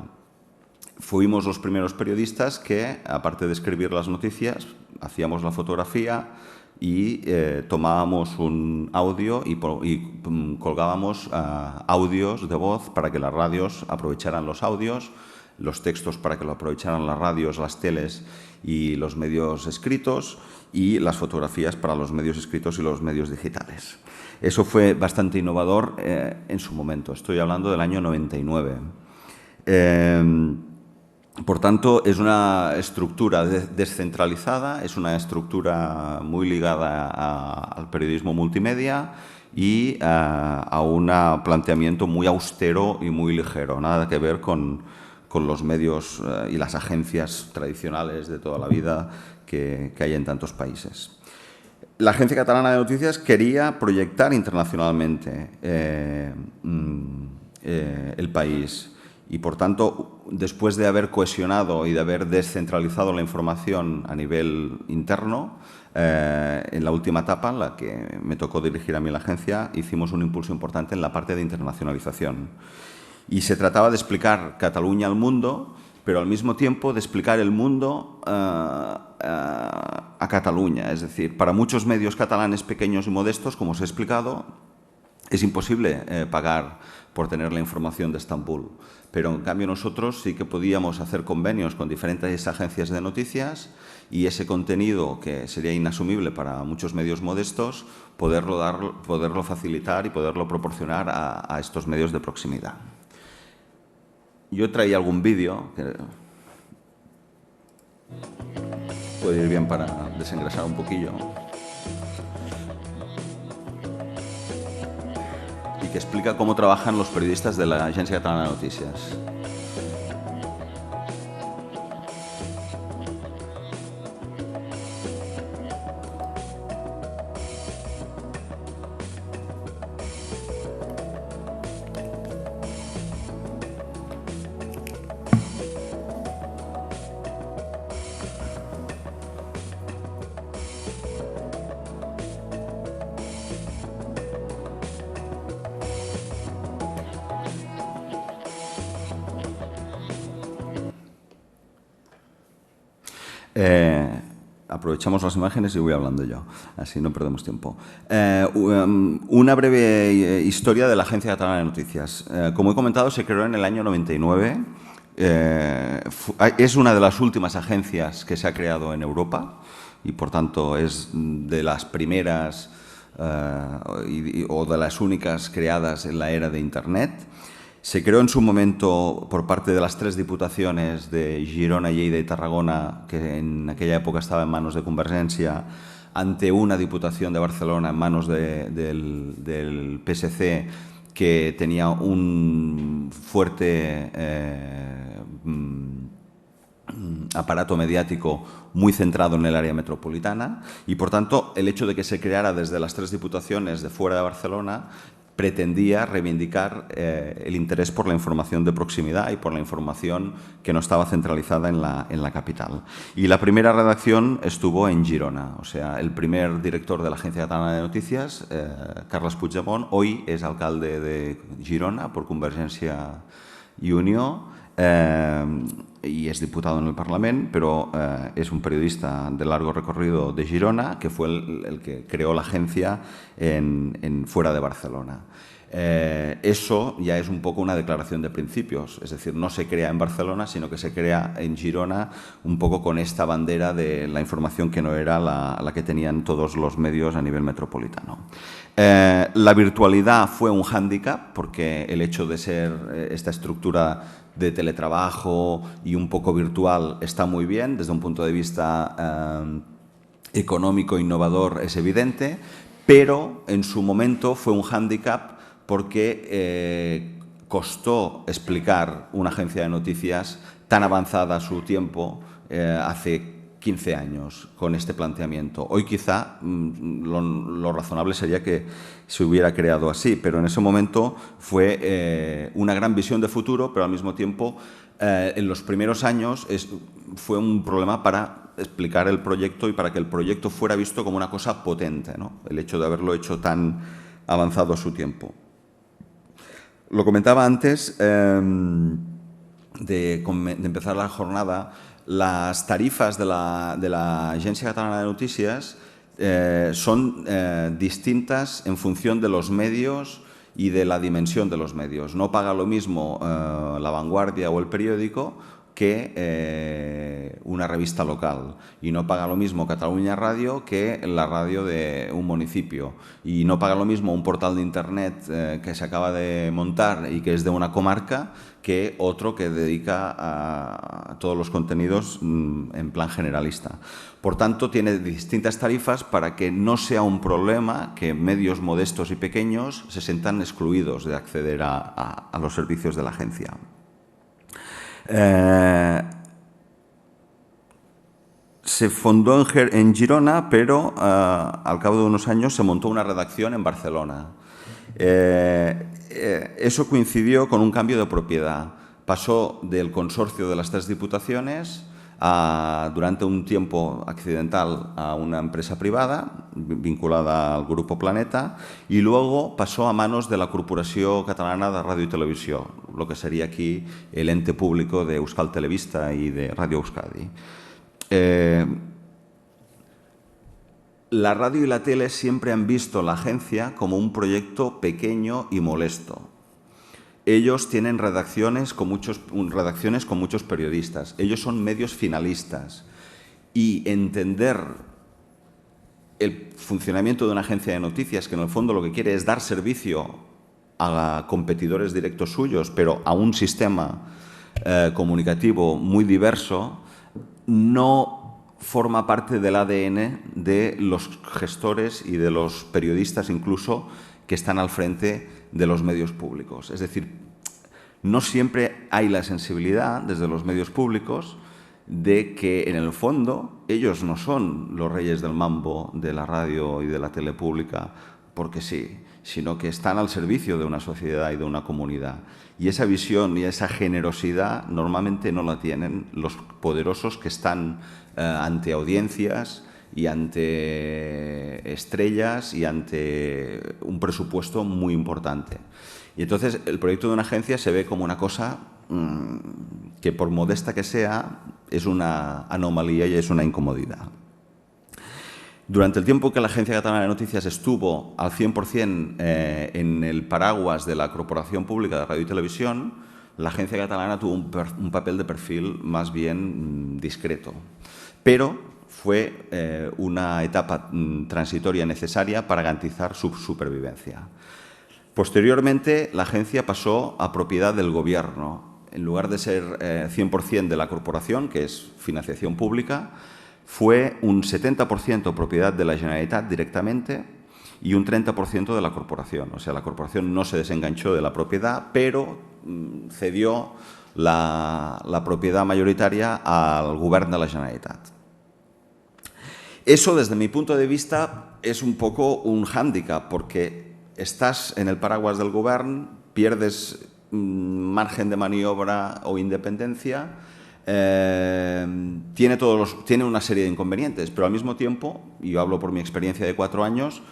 Fuimos los primeros periodistas que, aparte de escribir las noticias, hacíamos la fotografía, y tomábamos un audio y colgábamos audios de voz para que las radios aprovecharan los audios, los textos para que lo aprovecharan las radios, las teles y los medios escritos, y las fotografías para los medios escritos y los medios digitales. Eso fue bastante innovador en su momento. Estoy hablando del año 99. Por tanto, es una estructura descentralizada, es una estructura muy ligada al periodismo multimedia y a un planteamiento muy austero y muy ligero, nada que ver con los medios y las agencias tradicionales de toda la vida que hay en tantos países. La Agencia Catalana de Noticias quería proyectar internacionalmente el país y, por tanto, después de haber cohesionado y de haber descentralizado la información a nivel interno, en la última etapa, en la que me tocó dirigir a mí la agencia, hicimos un impulso importante en la parte de internacionalización. Y se trataba de explicar Cataluña al mundo, pero al mismo tiempo de explicar el mundo a Cataluña. Es decir, para muchos medios catalanes pequeños y modestos, como os he explicado, es imposible pagar por tener la información de Estambul. Pero, en cambio, nosotros sí que podíamos hacer convenios con diferentes agencias de noticias y ese contenido, que sería inasumible para muchos medios modestos, poderlo facilitar y poderlo proporcionar a estos medios de proximidad. Yo traía algún vídeo que puede ir bien para desengrasar un poquillo y que explica cómo trabajan los periodistas de la Agencia Catalana de Noticias. Aprovechamos las imágenes y voy hablando yo, así no perdemos tiempo. Una breve historia de la Agencia Catalana de Noticias. Como he comentado, se creó en el año 99. Es una de las últimas agencias que se ha creado en Europa y, por tanto, es de las primeras o de las únicas creadas en la era de Internet. Se creó en su momento por parte de las 3 diputaciones de Girona, Lleida y Tarragona, que en aquella época estaba en manos de Convergència, ante una diputación de Barcelona en manos del PSC, que tenía un fuerte aparato mediático muy centrado en el área metropolitana, y, por tanto, el hecho de que se creara desde las 3 diputaciones de fuera de Barcelona pretendía reivindicar el interés por la información de proximidad y por la información que no estaba centralizada en la capital. Y la primera redacción estuvo en Girona. O sea, el primer director de la Agencia Catalana de Noticias, Carles Puigdemont, hoy es alcalde de Girona por Convergència i Unió, y es diputado en el Parlamento, pero es un periodista de largo recorrido de Girona, que fue el que creó la agencia fuera de Barcelona. Eso ya es un poco una declaración de principios, es decir, no se crea en Barcelona, sino que se crea en Girona, un poco con esta bandera de la información que no era la que tenían todos los medios a nivel metropolitano. La virtualidad fue un hándicap, porque el hecho de ser esta estructura de teletrabajo y un poco virtual está muy bien, desde un punto de vista económico, innovador, es evidente, pero en su momento fue un hándicap porque costó explicar una agencia de noticias tan avanzada a su tiempo hace 15 años con este planteamiento. Hoy quizá lo razonable sería que se hubiera creado así, pero en ese momento fue una gran visión de futuro, pero al mismo tiempo en los primeros años fue un problema para explicar el proyecto y para que el proyecto fuera visto como una cosa potente, ¿no? El hecho de haberlo hecho tan avanzado a su tiempo. Lo comentaba antes de empezar la jornada. Las tarifas de la Agencia Catalana de Noticias son distintas en función de los medios y de la dimensión de los medios. No paga lo mismo La Vanguardia o El Periódico que una revista local, y no paga lo mismo Catalunya Radio que la radio de un municipio, y no paga lo mismo un portal de internet que se acaba de montar y que es de una comarca que otro que dedica a todos los contenidos en plan generalista. Por tanto, tiene distintas tarifas para que no sea un problema que medios modestos y pequeños se sientan excluidos de acceder a los servicios de la agencia. Se fundó en Girona, pero al cabo de unos años se montó una redacción en Barcelona. Eso coincidió con un cambio de propiedad. Pasó del consorcio de las 3 diputaciones durante un tiempo accidental a una empresa privada vinculada al Grupo Planeta, y luego pasó a manos de la Corporació Catalana de Ràdio i Televisió, lo que sería aquí el ente público de Euskal Telebista y de Radio Euskadi. La radio y la tele siempre han visto la agencia como un proyecto pequeño y molesto. Ellos tienen redacciones con muchos periodistas. Ellos son medios finalistas. Y entender el funcionamiento de una agencia de noticias, que en el fondo lo que quiere es dar servicio a competidores directos suyos, pero a un sistema comunicativo muy diverso, no forma parte del ADN de los gestores y de los periodistas incluso que están al frente de los medios públicos. Es decir, no siempre hay la sensibilidad desde los medios públicos de que en el fondo ellos no son los reyes del mambo de la radio y de la tele pública porque sí, sino que están al servicio de una sociedad y de una comunidad. Y esa visión y esa generosidad normalmente no la tienen los poderosos que están ante audiencias y ante estrellas y ante un presupuesto muy importante. Y entonces el proyecto de una agencia se ve como una cosa que, por modesta que sea, es una anomalía y es una incomodidad. Durante el tiempo que la Agencia Catalana de Noticias estuvo al 100% en el paraguas de la Corporación Pública de Radio y Televisión, la Agencia Catalana tuvo un papel de perfil más bien discreto. Pero fue una etapa transitoria necesaria para garantizar su supervivencia. Posteriormente, la agencia pasó a propiedad del Gobierno. En lugar de ser 100% de la corporación, que es financiación pública, fue un 70% propiedad de la Generalitat directamente y un 30% de la corporación. O sea, la corporación no se desenganchó de la propiedad, pero cedió la propiedad mayoritaria al Govern de la Generalitat. Eso, desde mi punto de vista, es un poco un hándicap, porque estás en el paraguas del Govern, pierdes margen de maniobra o independencia, tiene una serie de inconvenientes, pero al mismo tiempo, y yo hablo por mi experiencia de 4 años,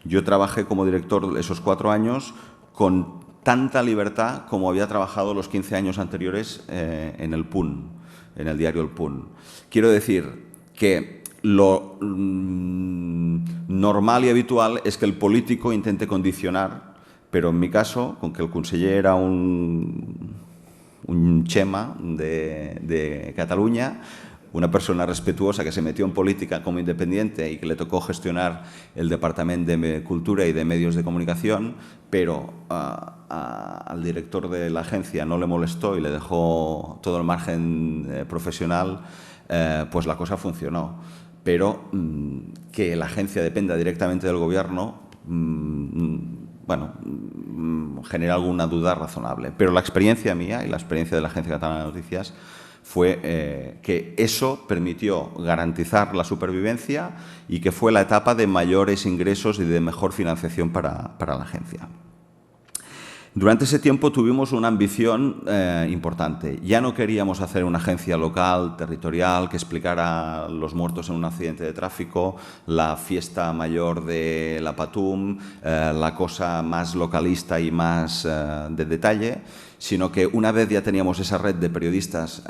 yo trabajé como director esos 4 años con tanta libertad como había trabajado los 15 años anteriores en el PUN, en el diario El PUN. Quiero decir que lo normal y habitual es que el político intente condicionar, pero en mi caso, con que el conseller era un chema de Cataluña, una persona respetuosa que se metió en política como independiente y que le tocó gestionar el Departamento de Cultura y de Medios de Comunicación, pero al director de la agencia no le molestó y le dejó todo el margen profesional, pues la cosa funcionó. Pero que la agencia dependa directamente del Gobierno, bueno, genera alguna duda razonable. Pero la experiencia mía y la experiencia de la Agencia Catalana de Noticias fue que eso permitió garantizar la supervivencia y que fue la etapa de mayores ingresos y de mejor financiación para la agencia. Durante ese tiempo tuvimos una ambición importante. Ya no queríamos hacer una agencia local, territorial, que explicara los muertos en un accidente de tráfico, la fiesta mayor de la Patum, la cosa más localista y más de detalle, sino que una vez ya teníamos esa red de periodistas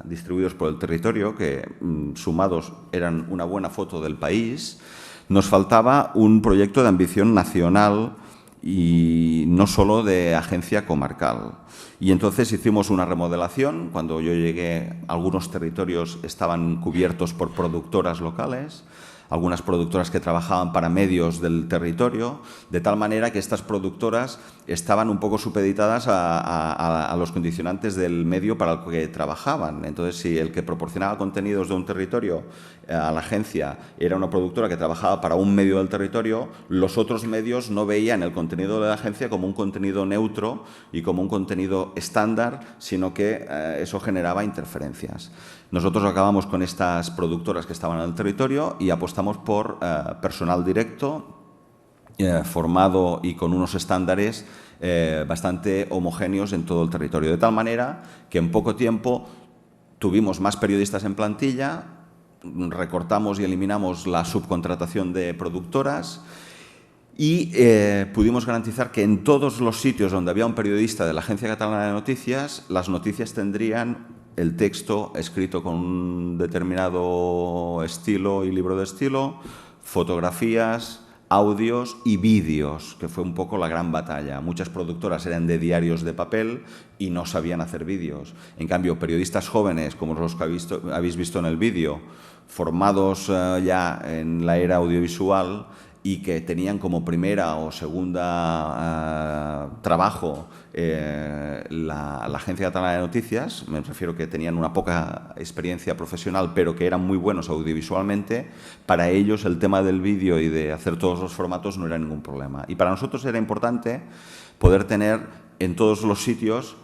distribuidos por el territorio, que sumados eran una buena foto del país, nos faltaba un proyecto de ambición nacional y no solo de agencia comarcal. Y entonces hicimos una remodelación. Cuando yo llegué, algunos territorios estaban cubiertos por productoras locales, algunas productoras que trabajaban para medios del territorio, de tal manera que estas productoras estaban un poco supeditadas a los condicionantes del medio para el que trabajaban. Entonces, si el que proporcionaba contenidos de un territorio a la agencia era una productora que trabajaba para un medio del territorio, los otros medios no veían el contenido de la agencia como un contenido neutro y como un contenido estándar, sino que eso generaba interferencias. Nosotros acabamos con estas productoras que estaban en el territorio y apostamos por personal directo, formado y con unos estándares bastante homogéneos en todo el territorio. De tal manera que en poco tiempo tuvimos más periodistas en plantilla, recortamos y eliminamos la subcontratación de productoras y pudimos garantizar que en todos los sitios donde había un periodista de la Agencia Catalana de Noticias, las noticias tendrían el texto escrito con un determinado estilo y libro de estilo, fotografías, audios y vídeos, que fue un poco la gran batalla. Muchas productoras eran de diarios de papel y no sabían hacer vídeos. En cambio, periodistas jóvenes, como los que habéis visto en el vídeo, formados ya en la era audiovisual y que tenían como primera o segunda trabajo la Agencia Catalana de Noticias, me refiero que tenían una poca experiencia profesional, pero que eran muy buenos audiovisualmente, para ellos el tema del vídeo y de hacer todos los formatos no era ningún problema. Y para nosotros era importante poder tener en todos los sitios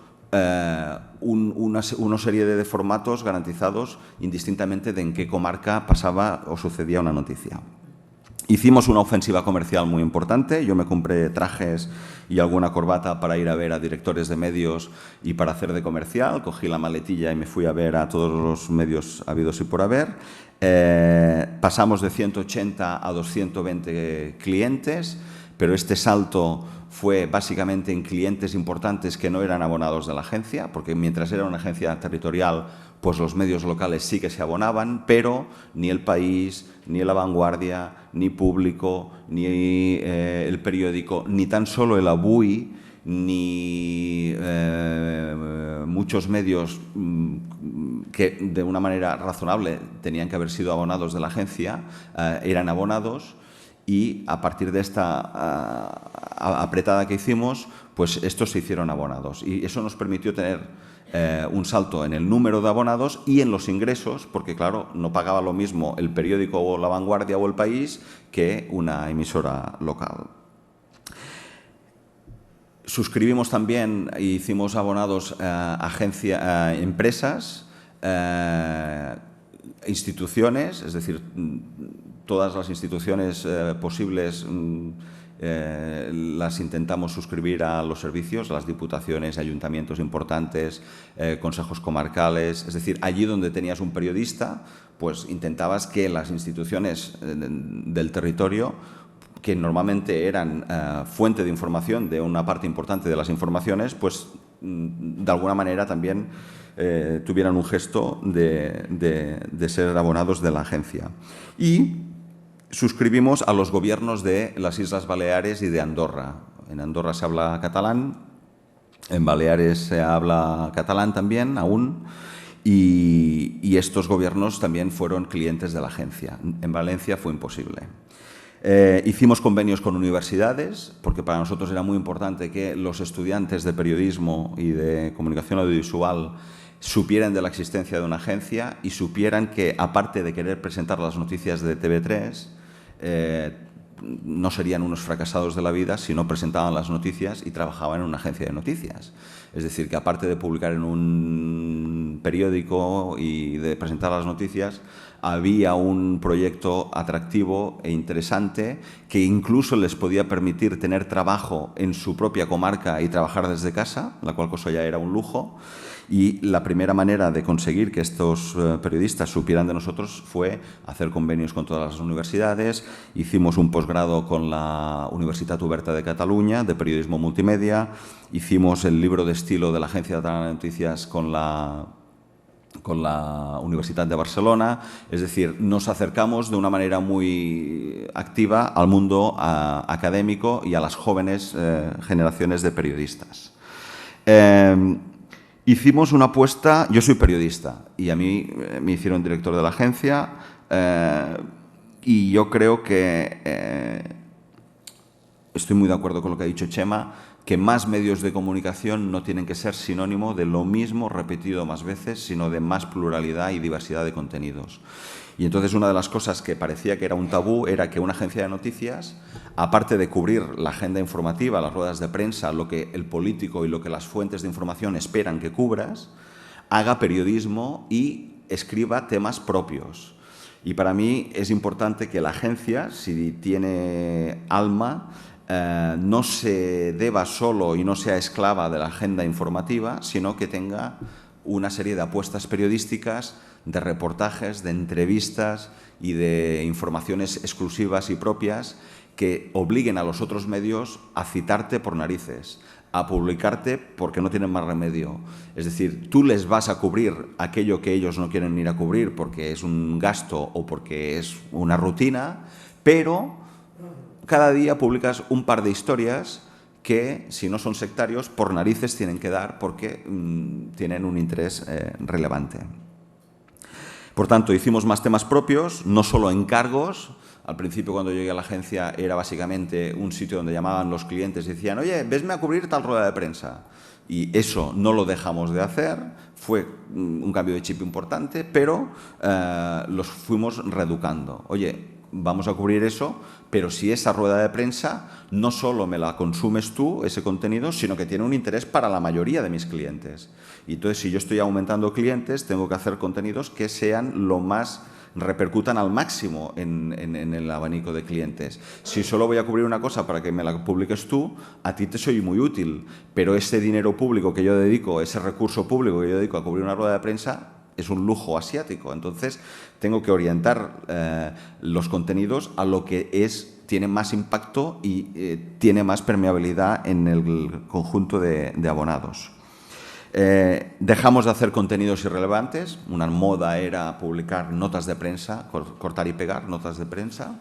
una serie de formatos garantizados indistintamente de en qué comarca pasaba o sucedía una noticia. Hicimos una ofensiva comercial muy importante. Yo me compré trajes y alguna corbata para ir a ver a directores de medios y para hacer de comercial. Cogí la maletilla y me fui a ver a todos los medios habidos y por haber. Pasamos de 180 a 220 clientes, pero este salto fue básicamente en clientes importantes que no eran abonados de la agencia, porque mientras era una agencia territorial, pues los medios locales sí que se abonaban, pero ni El País, ni La Vanguardia, ni Público, ni El Periódico, ni tan solo el Avui, ni muchos medios que de una manera razonable tenían que haber sido abonados de la agencia, eran abonados. Y a partir de esta apretada que hicimos, pues estos se hicieron abonados. Y eso nos permitió tener un salto en el número de abonados y en los ingresos, porque claro, no pagaba lo mismo el periódico o La Vanguardia o El País que una emisora local. Suscribimos también e hicimos abonados a empresas, instituciones, es decir, todas las instituciones posibles las intentamos suscribir a los servicios, las diputaciones, ayuntamientos importantes, consejos comarcales. Es decir, allí donde tenías un periodista, pues intentabas que las instituciones del territorio, que normalmente eran fuente de información de una parte importante de las informaciones, pues de alguna manera también tuvieran un gesto de ser abonados de la agencia. Y suscribimos a los gobiernos de las Islas Baleares y de Andorra. En Andorra se habla catalán, en Baleares se habla catalán también aún, y estos gobiernos también fueron clientes de la agencia. En Valencia fue imposible. Hicimos convenios con universidades, porque para nosotros era muy importante que los estudiantes de periodismo y de comunicación audiovisual supieran de la existencia de una agencia y supieran que, aparte de querer presentar las noticias de TV3, no serían unos fracasados de la vida si no presentaban las noticias y trabajaban en una agencia de noticias. Es decir, que aparte de publicar en un periódico y de presentar las noticias, había un proyecto atractivo e interesante que incluso les podía permitir tener trabajo en su propia comarca y trabajar desde casa, la cual cosa ya era un lujo. Y la primera manera de conseguir que estos periodistas supieran de nosotros fue hacer convenios con todas las universidades. Hicimos un posgrado con la Universitat Oberta de Cataluña de periodismo multimedia. Hicimos el libro de estilo de la Agencia Catalana de Noticias con la con la Universidad de Barcelona, es decir, nos acercamos de una manera muy activa al mundo académico y a las jóvenes generaciones de periodistas. Hicimos una apuesta, yo soy periodista y a mí me hicieron director de la agencia y yo creo que estoy muy de acuerdo con lo que ha dicho Chema, que más medios de comunicación no tienen que ser sinónimo de lo mismo repetido más veces, sino de más pluralidad y diversidad de contenidos. Y entonces una de las cosas que parecía que era un tabú era que una agencia de noticias, aparte de cubrir la agenda informativa, las ruedas de prensa, lo que el político y lo que las fuentes de información esperan que cubras, haga periodismo y escriba temas propios. Y para mí es importante que la agencia, si tiene alma, no se deba solo y no sea esclava de la agenda informativa, sino que tenga una serie de apuestas periodísticas, de reportajes, de entrevistas y de informaciones exclusivas y propias que obliguen a los otros medios a citarte por narices, a publicarte porque no tienen más remedio. Es decir, tú les vas a cubrir aquello que ellos no quieren ir a cubrir porque es un gasto o porque es una rutina, pero cada día publicas un par de historias que, si no son sectarios, por narices tienen que dar porque tienen un interés relevante. Por tanto, hicimos más temas propios, no solo encargos. Al principio, cuando llegué a la agencia, era básicamente un sitio donde llamaban los clientes y decían, oye, vesme a cubrir tal rueda de prensa. Y eso no lo dejamos de hacer, fue un cambio de chip importante, pero los fuimos reeducando. Oye, vamos a cubrir eso, pero si esa rueda de prensa no solo me la consumes tú, ese contenido, sino que tiene un interés para la mayoría de mis clientes. Y entonces, si yo estoy aumentando clientes, tengo que hacer contenidos que sean lo más repercutan al máximo en el abanico de clientes. Si solo voy a cubrir una cosa para que me la publiques tú, a ti te soy muy útil, pero ese dinero público que yo dedico, ese recurso público que yo dedico a cubrir una rueda de prensa, es un lujo asiático. Entonces, tengo que orientar los contenidos a lo que tiene más impacto y tiene más permeabilidad en el conjunto de abonados. Dejamos de hacer contenidos irrelevantes. Una moda era publicar notas de prensa, cortar y pegar notas de prensa.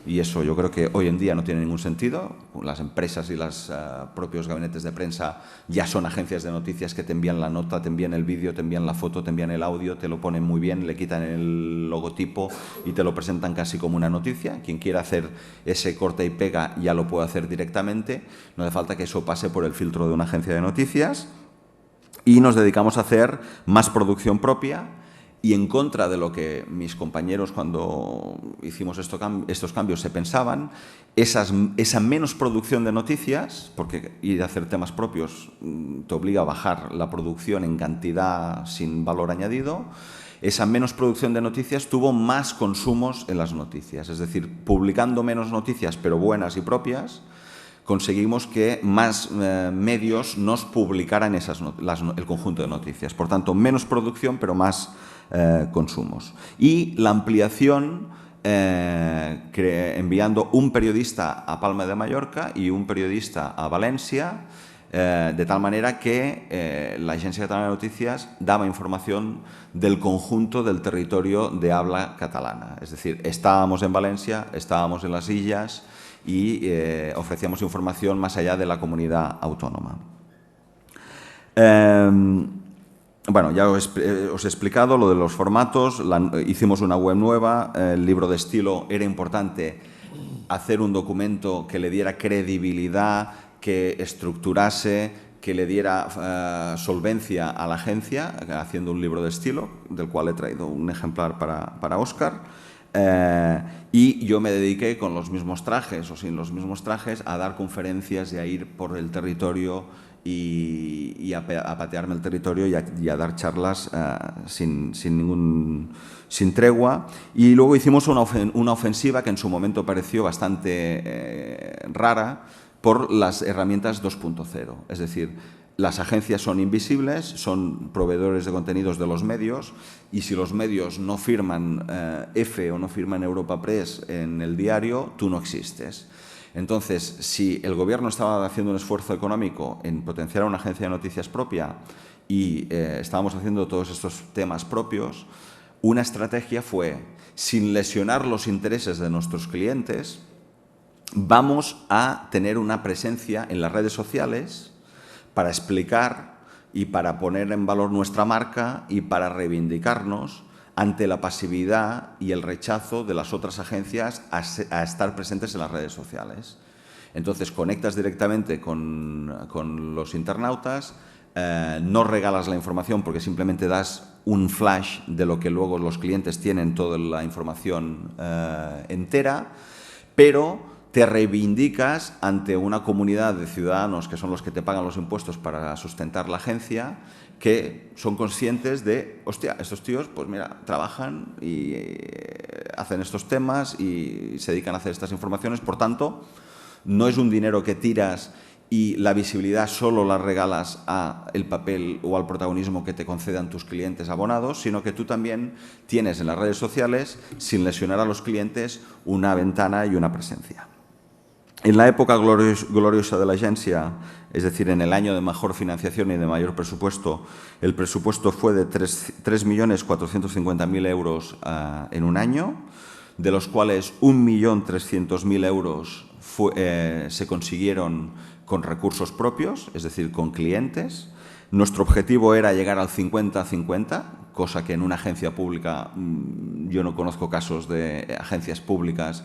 Y eso yo creo que hoy en día no tiene ningún sentido. Las empresas y los propios gabinetes de prensa ya son agencias de noticias que te envían la nota, te envían el vídeo, te envían la foto, te envían el audio, te lo ponen muy bien, le quitan el logotipo y te lo presentan casi como una noticia. Quien quiera hacer ese corta y pega ya lo puede hacer directamente. No hace falta que eso pase por el filtro de una agencia de noticias. Y nos dedicamos a hacer más producción propia. Y en contra de lo que mis compañeros cuando hicimos estos cambios se pensaban, esa menos producción de noticias, porque ir a hacer temas propios te obliga a bajar la producción en cantidad sin valor añadido, esa menos producción de noticias tuvo más consumos en las noticias. Es decir, publicando menos noticias pero buenas y propias, conseguimos que más medios nos publicaran el conjunto de noticias. Por tanto, menos producción pero más consumos. Y la ampliación enviando un periodista a Palma de Mallorca y un periodista a Valencia, de tal manera que la Agencia Catalana de Noticias daba información del conjunto del territorio de habla catalana. Es decir, estábamos en Valencia, estábamos en las Illes y ofrecíamos información más allá de la comunidad autónoma. Bueno, ya os he explicado lo de los formatos, hicimos una web nueva, el libro de estilo. Era importante hacer un documento que le diera credibilidad, que estructurase, que le diera solvencia a la agencia, haciendo un libro de estilo, del cual he traído un ejemplar para Óscar. Y yo me dediqué con los mismos trajes o sin los mismos trajes a dar conferencias y a ir por el territorio y a patearme el territorio y a dar charlas sin tregua. Y luego hicimos una ofensiva que en su momento pareció bastante rara por las herramientas 2.0. Es decir, las agencias son invisibles, son proveedores de contenidos de los medios, y si los medios no firman F o no firman Europa Press en el diario, tú no existes. Entonces, si el gobierno estaba haciendo un esfuerzo económico en potenciar una agencia de noticias propia y estábamos haciendo todos estos temas propios, una estrategia fue, sin lesionar los intereses de nuestros clientes, vamos a tener una presencia en las redes sociales para explicar y para poner en valor nuestra marca y para reivindicarnos ante la pasividad y el rechazo de las otras agencias a estar presentes en las redes sociales. Entonces, conectas directamente con los internautas, no regalas la información porque simplemente das un flash de lo que luego los clientes tienen toda la información entera, pero te reivindicas ante una comunidad de ciudadanos que son los que te pagan los impuestos para sustentar la agencia, que son conscientes de, hostia, estos tíos, pues mira, trabajan y hacen estos temas y se dedican a hacer estas informaciones. Por tanto, no es un dinero que tiras y la visibilidad solo la regalas al papel o al protagonismo que te concedan tus clientes abonados, sino que tú también tienes en las redes sociales, sin lesionar a los clientes, una ventana y una presencia. En la época gloriosa de la agencia, es decir, en el año de mejor financiación y de mayor presupuesto, el presupuesto fue de 3.450.000 euros en un año, de los cuales 1.300.000 euros se consiguieron con recursos propios, es decir, con clientes. Nuestro objetivo era llegar al 50-50, cosa que en una agencia pública, yo no conozco casos de agencias públicas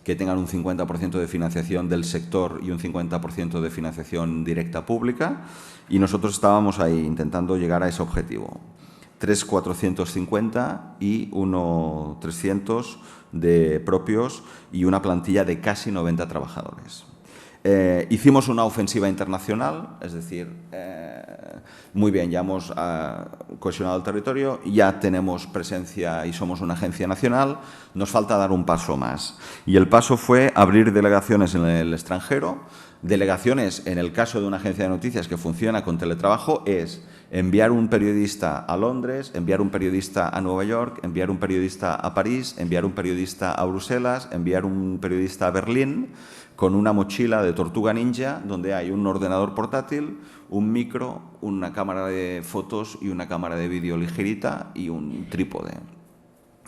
que tengan un 50% de financiación del sector y un 50% de financiación directa pública, y nosotros estábamos ahí intentando llegar a ese objetivo. 3.450 y 1.300 de propios y una plantilla de casi 90 trabajadores. Hicimos una ofensiva internacional, es decir, muy bien, ya hemos cohesionado el territorio, ya tenemos presencia y somos una agencia nacional, nos falta dar un paso más. Y el paso fue abrir delegaciones en el extranjero. Delegaciones, en el caso de una agencia de noticias que funciona con teletrabajo, es enviar un periodista a Londres, enviar un periodista a Nueva York, enviar un periodista a París, enviar un periodista a Bruselas, enviar un periodista a Berlín, con una mochila de tortuga ninja donde hay un ordenador portátil, un micro, una cámara de fotos y una cámara de vídeo ligerita y un trípode.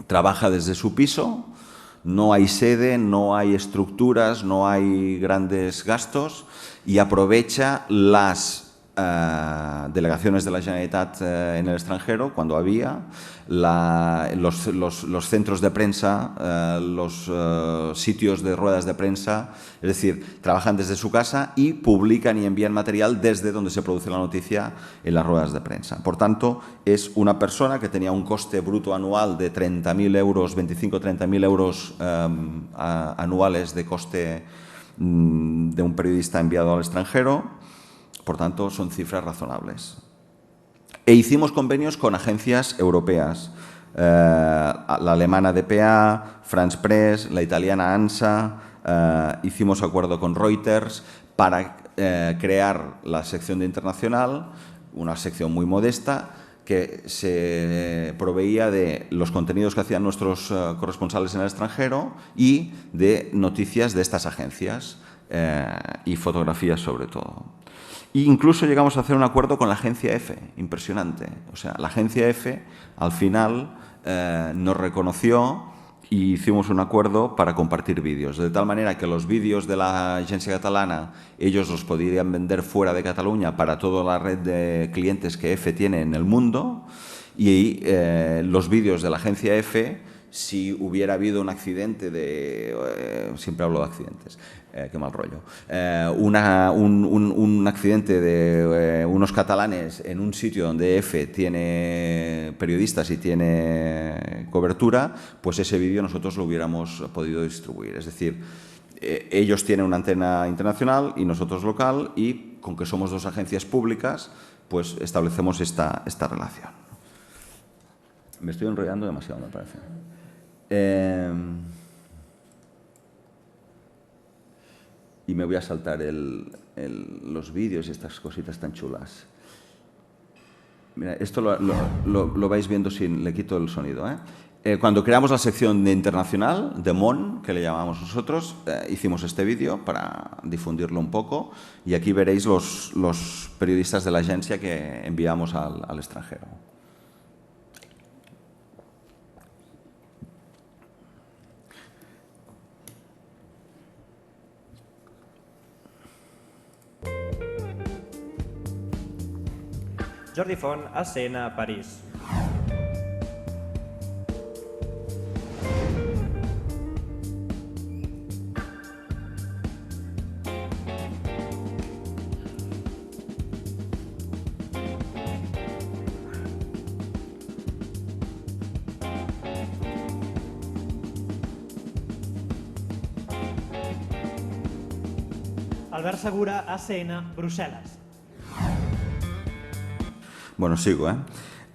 Trabaja desde su piso, no hay sede, no hay estructuras, no hay grandes gastos y aprovecha las delegaciones de la Generalitat en el extranjero, cuando había, los centros de prensa, los sitios de ruedas de prensa, es decir, trabajan desde su casa y publican y envían material desde donde se produce la noticia en las ruedas de prensa. Por tanto, es una persona que tenía un coste bruto anual de 30.000 euros, 25-30.000 euros anuales de coste de un periodista enviado al extranjero. Por tanto, son cifras razonables. E hicimos convenios con agencias europeas, la alemana DPA, France Press, la italiana ANSA, hicimos acuerdo con Reuters para crear la sección de internacional, una sección muy modesta, que se proveía de los contenidos que hacían nuestros corresponsales en el extranjero y de noticias de estas agencias y fotografías sobre todo. E incluso llegamos a hacer un acuerdo con la agencia EFE, impresionante. O sea, la agencia EFE al final nos reconoció y hicimos un acuerdo para compartir vídeos, de tal manera que los vídeos de la agencia catalana ellos los podrían vender fuera de Cataluña para toda la red de clientes que EFE tiene en el mundo, y los vídeos de la agencia EFE, si hubiera habido un accidente siempre hablo de accidentes, qué mal rollo, un accidente de unos catalanes en un sitio donde EFE tiene periodistas y tiene cobertura, pues ese vídeo nosotros lo hubiéramos podido distribuir. Es decir, ellos tienen una antena internacional y nosotros local, y con que somos dos agencias públicas, pues establecemos esta relación. Me estoy enrollando demasiado, me parece. Y me voy a saltar los vídeos y estas cositas tan chulas. Mira, esto lo vais viendo si le quito el sonido, Cuando creamos la sección de internacional, de MON, que le llamamos nosotros, hicimos este vídeo para difundirlo un poco y aquí veréis los periodistas de la agencia que enviamos al extranjero. Jordi Font, ACN, París. Albert Segura, ACN, Bruselas. Bueno, sigo.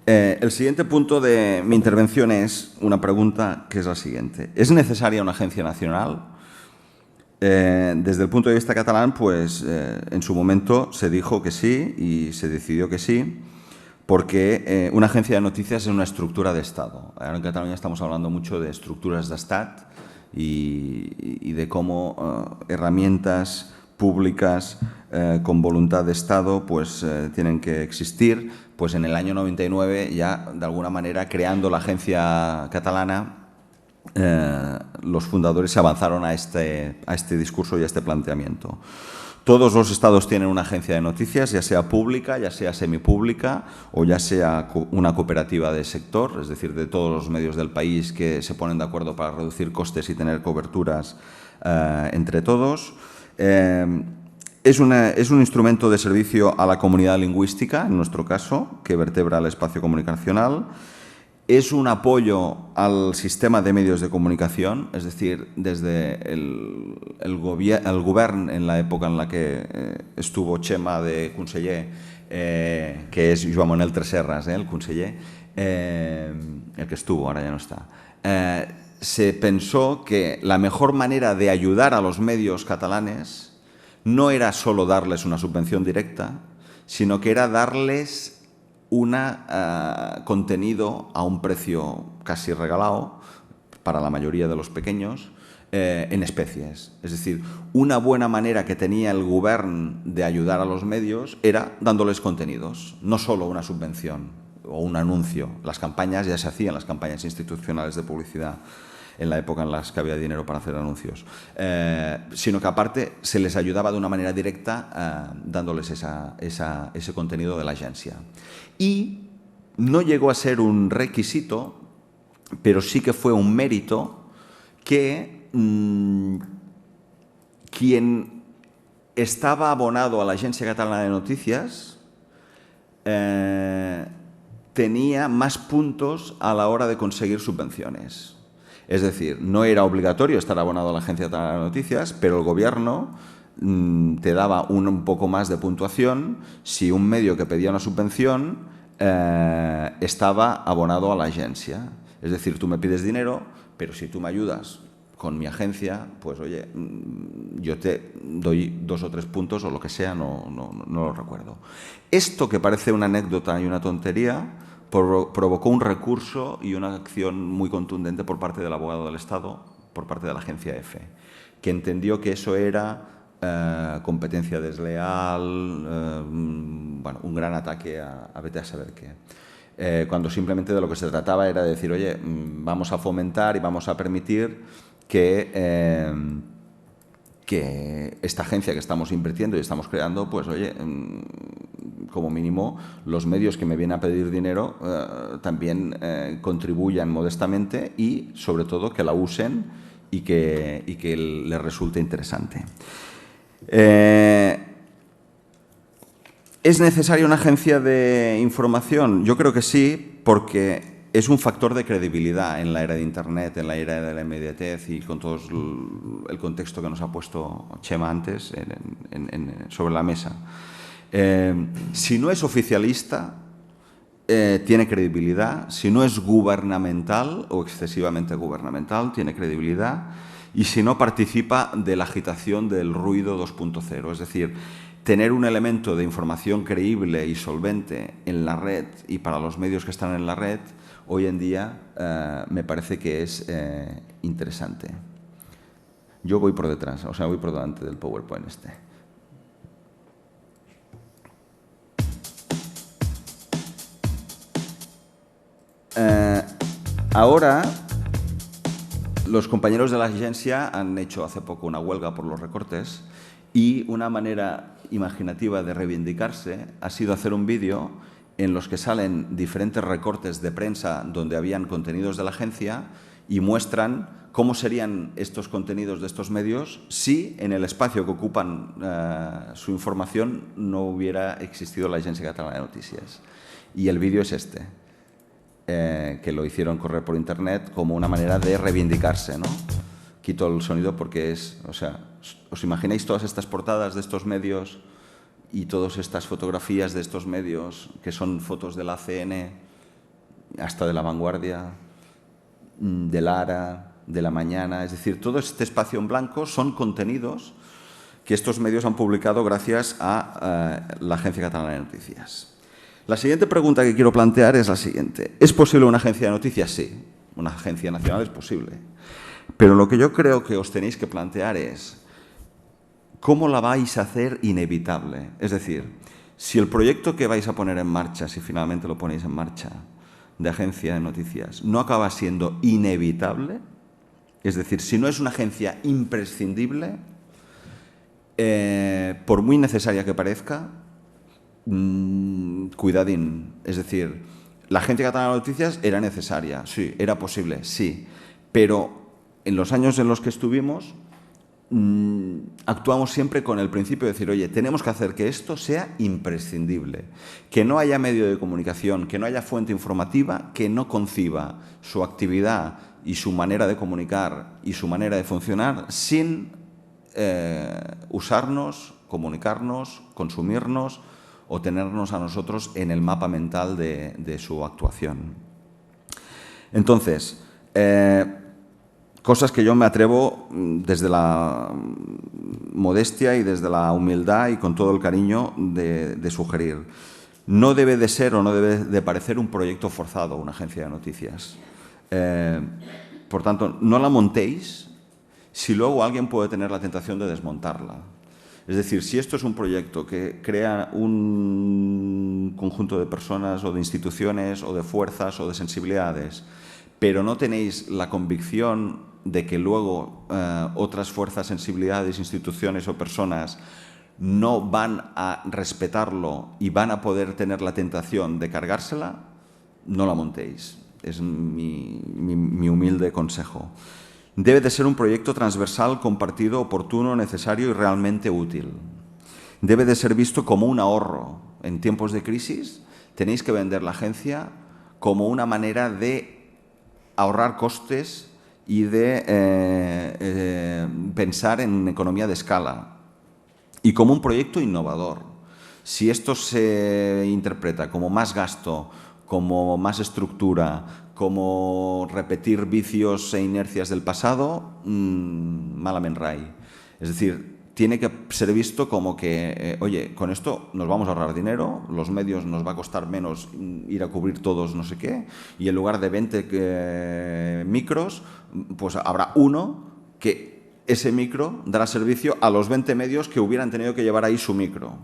El siguiente punto de mi intervención es una pregunta que es la siguiente. ¿Es necesaria una agencia nacional? Desde el punto de vista catalán, pues en su momento se dijo que sí y se decidió que sí, porque una agencia de noticias es una estructura de Estado. Ahora en Cataluña estamos hablando mucho de estructuras de Estado y de cómo herramientas públicas con voluntad de Estado pues tienen que existir. Pues en el año 99 ya de alguna manera creando la agencia catalana los fundadores se avanzaron a este discurso y a este planteamiento. Todos los estados tienen una agencia de noticias, ya sea pública, ya sea semipública o ya sea una cooperativa de sector, es decir, de todos los medios del país que se ponen de acuerdo para reducir costes y tener coberturas entre todos. Es un instrumento de servicio a la comunidad lingüística, en nuestro caso, que vertebra el espacio comunicacional. Es un apoyo al sistema de medios de comunicación, es decir, desde el govern en la época en la que estuvo Chema de conseller, que es Joan Manuel Tresserras, el conseller, el que estuvo, ahora ya no está. Se pensó que la mejor manera de ayudar a los medios catalanes no era solo darles una subvención directa, sino que era darles un contenido a un precio casi regalado para la mayoría de los pequeños en especies. Es decir, una buena manera que tenía el gobierno de ayudar a los medios era dándoles contenidos, no solo una subvención o un anuncio. Las campañas ya se hacían, las campañas institucionales de publicidad en la época en las que había dinero para hacer anuncios, sino que aparte se les ayudaba de una manera directa dándoles ese contenido de la agencia. Y no llegó a ser un requisito, pero sí que fue un mérito que quien estaba abonado a la Agencia Catalana de Noticias tenía más puntos a la hora de conseguir subvenciones. Es decir, no era obligatorio estar abonado a la Agencia Catalana de Noticias, pero el gobierno te daba un poco más de puntuación si un medio que pedía una subvención estaba abonado a la agencia. Es decir, tú me pides dinero, pero si tú me ayudas con mi agencia, pues oye, yo te doy 2 o 3 puntos o lo que sea, no lo recuerdo. Esto que parece una anécdota y una tontería provocó un recurso y una acción muy contundente por parte del abogado del Estado, por parte de la agencia EFE, que entendió que eso era competencia desleal, bueno, un gran ataque a vete a saber qué. Cuando simplemente de lo que se trataba era de decir, oye, vamos a fomentar y vamos a permitir que esta agencia que estamos invirtiendo y estamos creando, pues oye, como mínimo los medios que me vienen a pedir dinero también contribuyan modestamente y sobre todo que la usen y que les resulte interesante. ¿Es necesaria una agencia de información? Yo creo que sí, porque es un factor de credibilidad en la era de Internet, en la era de la inmediatez y con todo el contexto que nos ha puesto Chema antes sobre la mesa. Si no es oficialista, tiene credibilidad. Si no es gubernamental o excesivamente gubernamental, tiene credibilidad. y si no participa de la agitación del ruido 2.0. Es decir, tener un elemento de información creíble y solvente en la red y para los medios que están en la red, hoy en día me parece que es interesante. Yo voy por detrás, o sea, voy por delante del PowerPoint este. Ahora, los compañeros de la agencia han hecho hace poco una huelga por los recortes y una manera imaginativa de reivindicarse ha sido hacer un vídeo en los que salen diferentes recortes de prensa donde habían contenidos de la agencia y muestran cómo serían estos contenidos de estos medios si en el espacio que ocupan su información no hubiera existido la Agencia Catalana de Noticias. Y el vídeo es este, que lo hicieron correr por internet como una manera de reivindicarse, ¿no? Quito el sonido porque es, o sea, ¿os imagináis todas estas portadas de estos medios y todas estas fotografías de estos medios que son fotos de la ACN, hasta de La Vanguardia, de Lara, de La Mañana? Es decir, todo este espacio en blanco son contenidos que estos medios han publicado gracias a la Agencia Catalana de Noticias. La siguiente pregunta que quiero plantear es la siguiente. ¿Es posible una agencia de noticias? Sí, una agencia nacional es posible. Pero lo que yo creo que os tenéis que plantear es ¿cómo la vais a hacer inevitable? Es decir, si el proyecto que vais a poner en marcha, si finalmente lo ponéis en marcha, de agencia de noticias, no acaba siendo inevitable, es decir, si no es una agencia imprescindible, por muy necesaria que parezca, cuidadín. Es decir, la Agencia Catalana de Noticias era necesaria, sí, era posible, sí, pero en los años en los que estuvimos actuamos siempre con el principio de decir, oye, tenemos que hacer que esto sea imprescindible, que no haya medio de comunicación, que no haya fuente informativa que no conciba su actividad y su manera de comunicar y su manera de funcionar sin usarnos, comunicarnos, consumirnos o tenernos a nosotros en el mapa mental de su actuación. Entonces, cosas que yo me atrevo desde la modestia y desde la humildad y con todo el cariño de sugerir. No debe de ser o no debe de parecer un proyecto forzado una agencia de noticias. Por tanto, no la montéis si luego alguien puede tener la tentación de desmontarla. Es decir, si esto es un proyecto que crea un conjunto de personas o de instituciones o de fuerzas o de sensibilidades, pero no tenéis la convicción de que luego otras fuerzas, sensibilidades, instituciones o personas no van a respetarlo y van a poder tener la tentación de cargársela, no la montéis. Es mi humilde consejo. Debe de ser un proyecto transversal, compartido, oportuno, necesario y realmente útil. Debe de ser visto como un ahorro. En tiempos de crisis tenéis que vender la agencia como una manera de ahorrar costes y de pensar en economía de escala y como un proyecto innovador. Si esto se interpreta como más gasto, como más estructura, como repetir vicios e inercias del pasado, malament rai. Es decir, tiene que ser visto como que, oye, con esto nos vamos a ahorrar dinero, los medios nos va a costar menos ir a cubrir todos no sé qué, y en lugar de 20 micros, pues habrá uno que ese micro dará servicio a los 20 medios que hubieran tenido que llevar ahí su micro.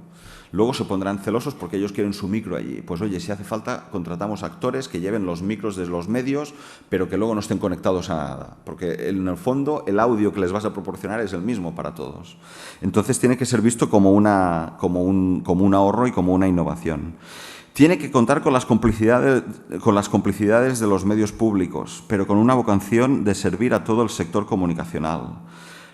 Luego se pondrán celosos porque ellos quieren su micro allí. Pues oye, si hace falta, contratamos actores que lleven los micros de los medios, pero que luego no estén conectados a nada. Porque en el fondo el audio que les vas a proporcionar es el mismo para todos. Entonces tiene que ser visto como un ahorro y como una innovación. Tiene que contar con las complicidades de los medios públicos, pero con una vocación de servir a todo el sector comunicacional.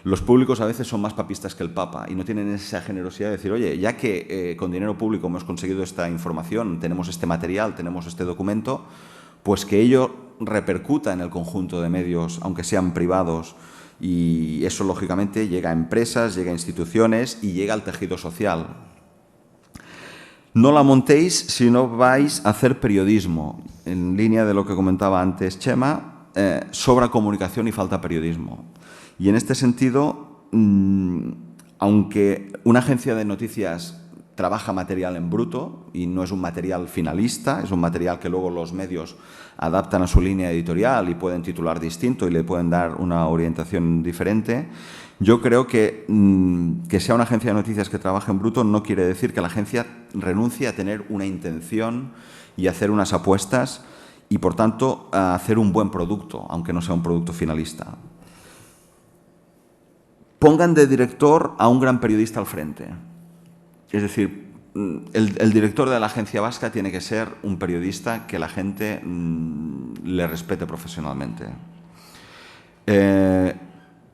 Los públicos a veces son más papistas que el Papa y no tienen esa generosidad de decir, oye, ya que con dinero público hemos conseguido esta información, tenemos este material, tenemos este documento, pues que ello repercuta en el conjunto de medios, aunque sean privados, y eso lógicamente llega a empresas, llega a instituciones y llega al tejido social. No la montéis si no vais a hacer periodismo. En línea de lo que comentaba antes Chema, sobra comunicación y falta periodismo. Y en este sentido, aunque una agencia de noticias trabaja material en bruto y no es un material finalista, es un material que luego los medios adaptan a su línea editorial y pueden titular distinto y le pueden dar una orientación diferente, yo creo que sea una agencia de noticias que trabaje en bruto no quiere decir que la agencia renuncie a tener una intención y hacer unas apuestas y, por tanto, a hacer un buen producto, aunque no sea un producto finalista. Pongan de director a un gran periodista al frente. Es decir, el director de la agencia vasca tiene que ser un periodista que la gente le respete profesionalmente.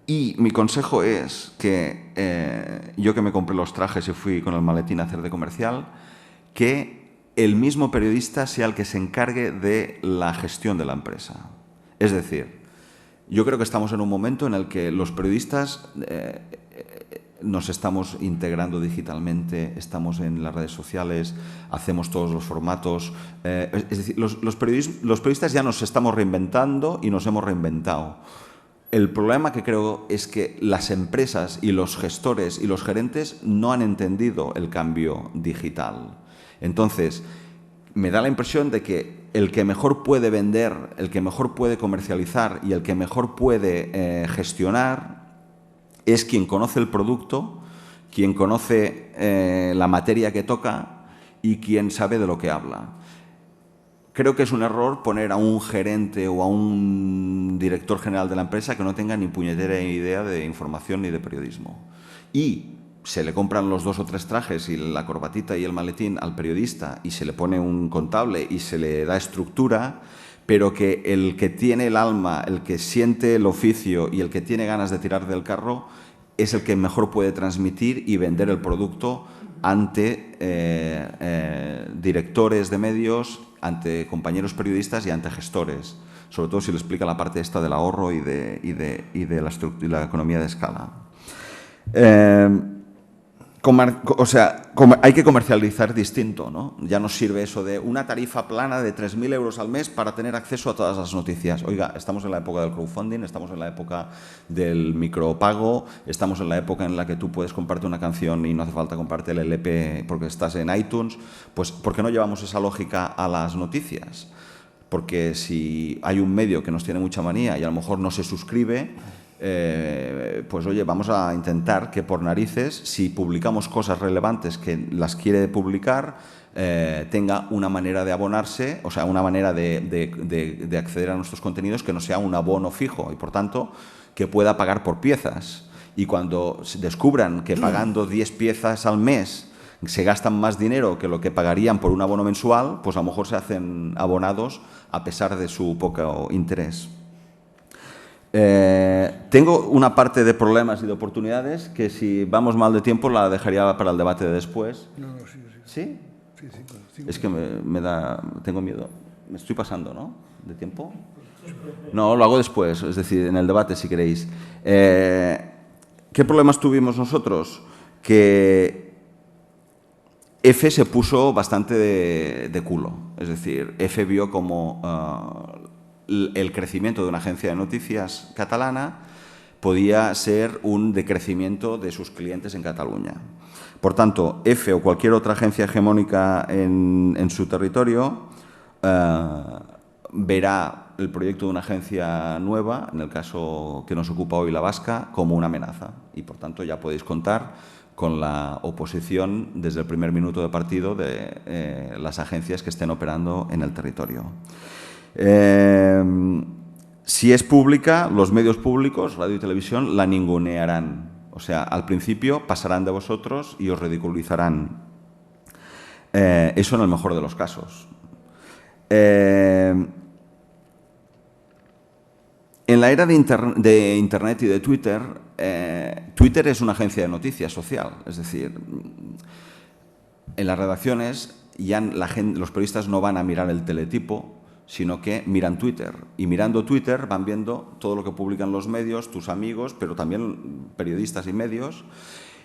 Y mi consejo es que yo que me compré los trajes y fui con el maletín a hacer de comercial, que el mismo periodista sea el que se encargue de la gestión de la empresa. Es decir, yo creo que estamos en un momento en el que los periodistas nos estamos integrando digitalmente, estamos en las redes sociales, hacemos todos los formatos. Es decir, los periodistas ya nos estamos reinventando y nos hemos reinventado. El problema que creo es que las empresas y los gestores y los gerentes no han entendido el cambio digital. Entonces, me da la impresión de que el que mejor puede vender, el que mejor puede comercializar y el que mejor puede gestionar es quien conoce el producto, quien conoce la materia que toca y quien sabe de lo que habla. Creo que es un error poner a un gerente o a un director general de la empresa que no tenga ni puñetera idea de información ni de periodismo. Y se le compran los 2 o 3 trajes y la corbatita y el maletín al periodista y se le pone un contable y se le da estructura, pero que el que tiene el alma, el que siente el oficio y el que tiene ganas de tirar del carro es el que mejor puede transmitir y vender el producto ante directores de medios, ante compañeros periodistas y ante gestores, sobre todo si le explica la parte esta del ahorro y de la economía de escala. Hay que comercializar distinto, ¿no? Ya nos sirve eso de una tarifa plana de 3.000 euros al mes para tener acceso a todas las noticias. Oiga, estamos en la época del crowdfunding, estamos en la época del micropago, estamos en la época en la que tú puedes comprarte una canción y no hace falta comprarte el LP porque estás en iTunes. Pues, ¿por qué no llevamos esa lógica a las noticias? Porque si hay un medio que nos tiene mucha manía y a lo mejor no se suscribe, pues oye, vamos a intentar que por narices, si publicamos cosas relevantes que las quiere publicar, tenga una manera de abonarse, o sea, una manera de acceder a nuestros contenidos que no sea un abono fijo y, por tanto, que pueda pagar por piezas. Y cuando descubran que pagando 10 piezas al mes se gastan más dinero que lo que pagarían por un abono mensual, pues a lo mejor se hacen abonados a pesar de su poco interés. Tengo una parte de problemas y de oportunidades que, si vamos mal de tiempo, la dejaría para el debate de después. No, sí. ¿Sí? Sí, Es que tengo miedo. Me estoy pasando, ¿no? ¿De tiempo? No, lo hago después, es decir, en el debate, si queréis. ¿Qué problemas tuvimos nosotros? Que EFE se puso bastante de culo. Es decir, EFE vio como el crecimiento de una agencia de noticias catalana podía ser un decrecimiento de sus clientes en Cataluña. Por tanto, EFE o cualquier otra agencia hegemónica en su territorio verá el proyecto de una agencia nueva, en el caso que nos ocupa hoy la vasca, como una amenaza. Y, por tanto, ya podéis contar con la oposición desde el primer minuto de partido de las agencias que estén operando en el territorio. Si es pública, los medios públicos, radio y televisión, la ningunearán. O sea, al principio pasarán de vosotros y os ridiculizarán. Eso en el mejor de los casos. En la era de Internet y de Twitter, Twitter es una agencia de noticias social. Es decir, en las redacciones ya los periodistas no van a mirar el teletipo, sino que miran Twitter. Y mirando Twitter van viendo todo lo que publican los medios, tus amigos, pero también periodistas y medios,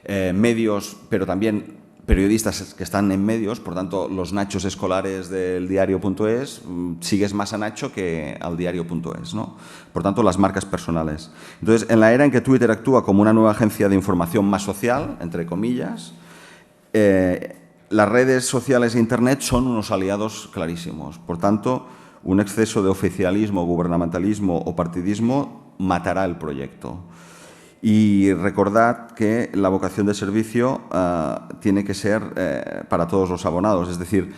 pero también periodistas que están en medios, por tanto, los Nachos escolares del diario.es, sigues más a Nacho que al diario.es, ¿no? Por tanto, las marcas personales. Entonces, en la era en que Twitter actúa como una nueva agencia de información más social, entre comillas, las redes sociales e Internet son unos aliados clarísimos. Por tanto, un exceso de oficialismo, gubernamentalismo o partidismo matará el proyecto. Y recordad que la vocación de servicio tiene que ser para todos los abonados. Es decir,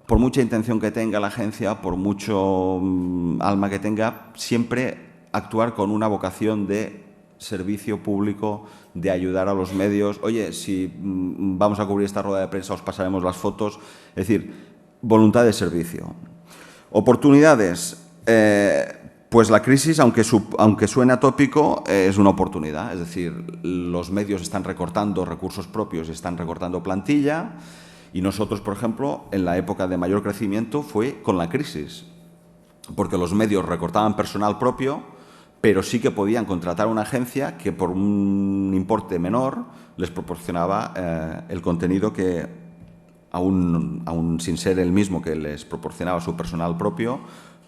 por mucha intención que tenga la agencia, por mucho alma que tenga, siempre actuar con una vocación de servicio público, de ayudar a los medios. Oye, si vamos a cubrir esta rueda de prensa, os pasaremos las fotos. Es decir, voluntad de servicio. Oportunidades. Pues la crisis, aunque suene atópico, es una oportunidad. Es decir, los medios están recortando recursos propios, están recortando plantilla, y nosotros, por ejemplo, en la época de mayor crecimiento fue con la crisis, porque los medios recortaban personal propio, pero sí que podían contratar una agencia que por un importe menor les proporcionaba el contenido que, aún sin ser el mismo que les proporcionaba su personal propio,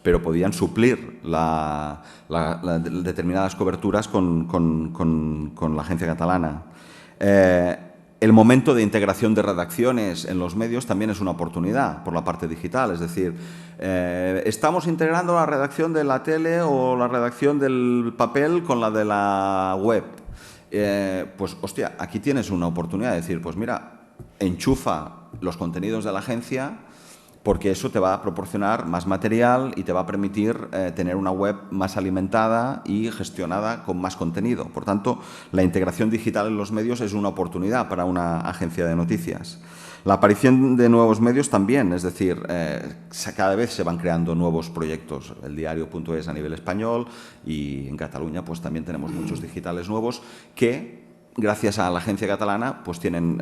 pero podían suplir determinadas coberturas con la agencia catalana. El momento de integración de redacciones en los medios también es una oportunidad por la parte digital. Es decir, estamos integrando la redacción de la tele o la redacción del papel con la de la web. Pues, hostia, aquí tienes una oportunidad de decir, pues mira, enchufa los contenidos de la agencia, porque eso te va a proporcionar más material y te va a permitir tener una web más alimentada y gestionada con más contenido. Por tanto, la integración digital en los medios es una oportunidad para una agencia de noticias. La aparición de nuevos medios también, es decir, cada vez se van creando nuevos proyectos. El diario.es a nivel español, y en Cataluña pues también tenemos muchos digitales nuevos que, gracias a la agencia catalana, pues tienen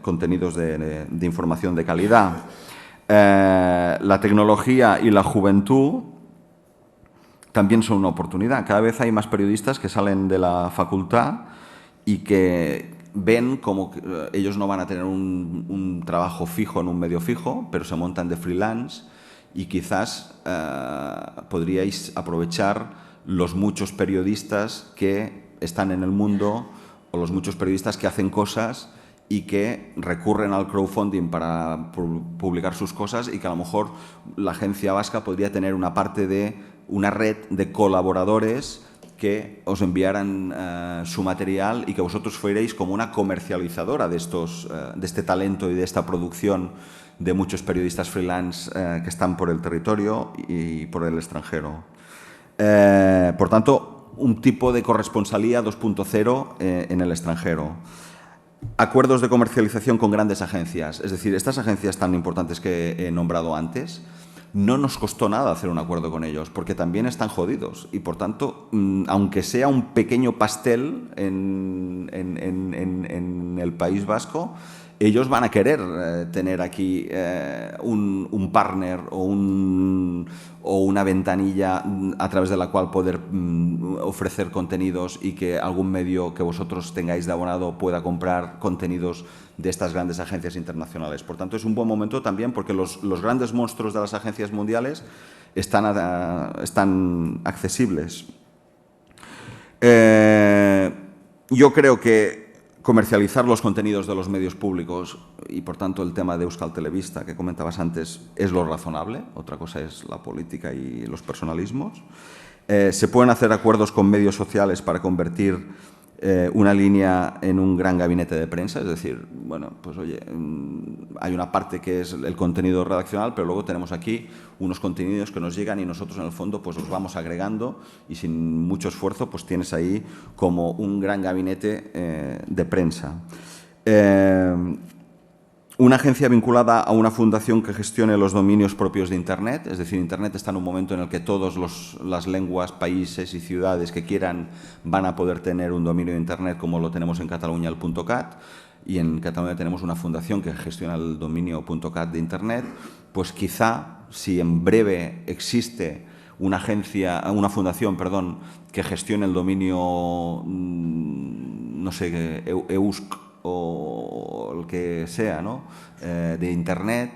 contenidos de información de calidad. La tecnología y la juventud también son una oportunidad. Cada vez hay más periodistas que salen de la facultad y que ven como que ellos no van a tener un trabajo fijo en un medio fijo, pero se montan de freelance, y quizás podríais aprovechar los muchos periodistas que están en el mundo, o los muchos periodistas que hacen cosas y que recurren al crowdfunding para publicar sus cosas, y que a lo mejor la agencia vasca podría tener una parte de una red de colaboradores que os enviaran su material y que vosotros fuerais como una comercializadora de este talento y de esta producción de muchos periodistas freelance que están por el territorio y por el extranjero. Por tanto, un tipo de corresponsalía 2.0 en el extranjero. Acuerdos de comercialización con grandes agencias. Es decir, estas agencias tan importantes que he nombrado antes, no nos costó nada hacer un acuerdo con ellos, porque también están jodidos. Y, por tanto, aunque sea un pequeño pastel en el País Vasco, ellos van a querer tener aquí un partner o una ventanilla a través de la cual poder ofrecer contenidos, y que algún medio que vosotros tengáis de abonado pueda comprar contenidos de estas grandes agencias internacionales. Por tanto, es un buen momento también, porque los grandes monstruos de las agencias mundiales están accesibles. Yo creo que comercializar los contenidos de los medios públicos, y por tanto el tema de Euskal Telebista que comentabas antes, es lo razonable. Otra cosa es la política y los personalismos. Se pueden hacer acuerdos con medios sociales para convertir una línea en un gran gabinete de prensa. Es decir, bueno, pues oye, hay una parte que es el contenido redaccional, pero luego tenemos aquí unos contenidos que nos llegan y nosotros en el fondo pues los vamos agregando, y sin mucho esfuerzo pues tienes ahí como un gran gabinete de prensa. Una agencia vinculada a una fundación que gestione los dominios propios de Internet. Es decir, Internet está en un momento en el que todas las lenguas, países y ciudades que quieran van a poder tener un dominio de Internet, como lo tenemos en Cataluña, el .cat, y en Cataluña tenemos una fundación que gestiona el dominio .cat de Internet. Pues quizá, si en breve existe una fundación, que gestione el dominio, no sé, Eusk o el que sea, ¿no? De Internet,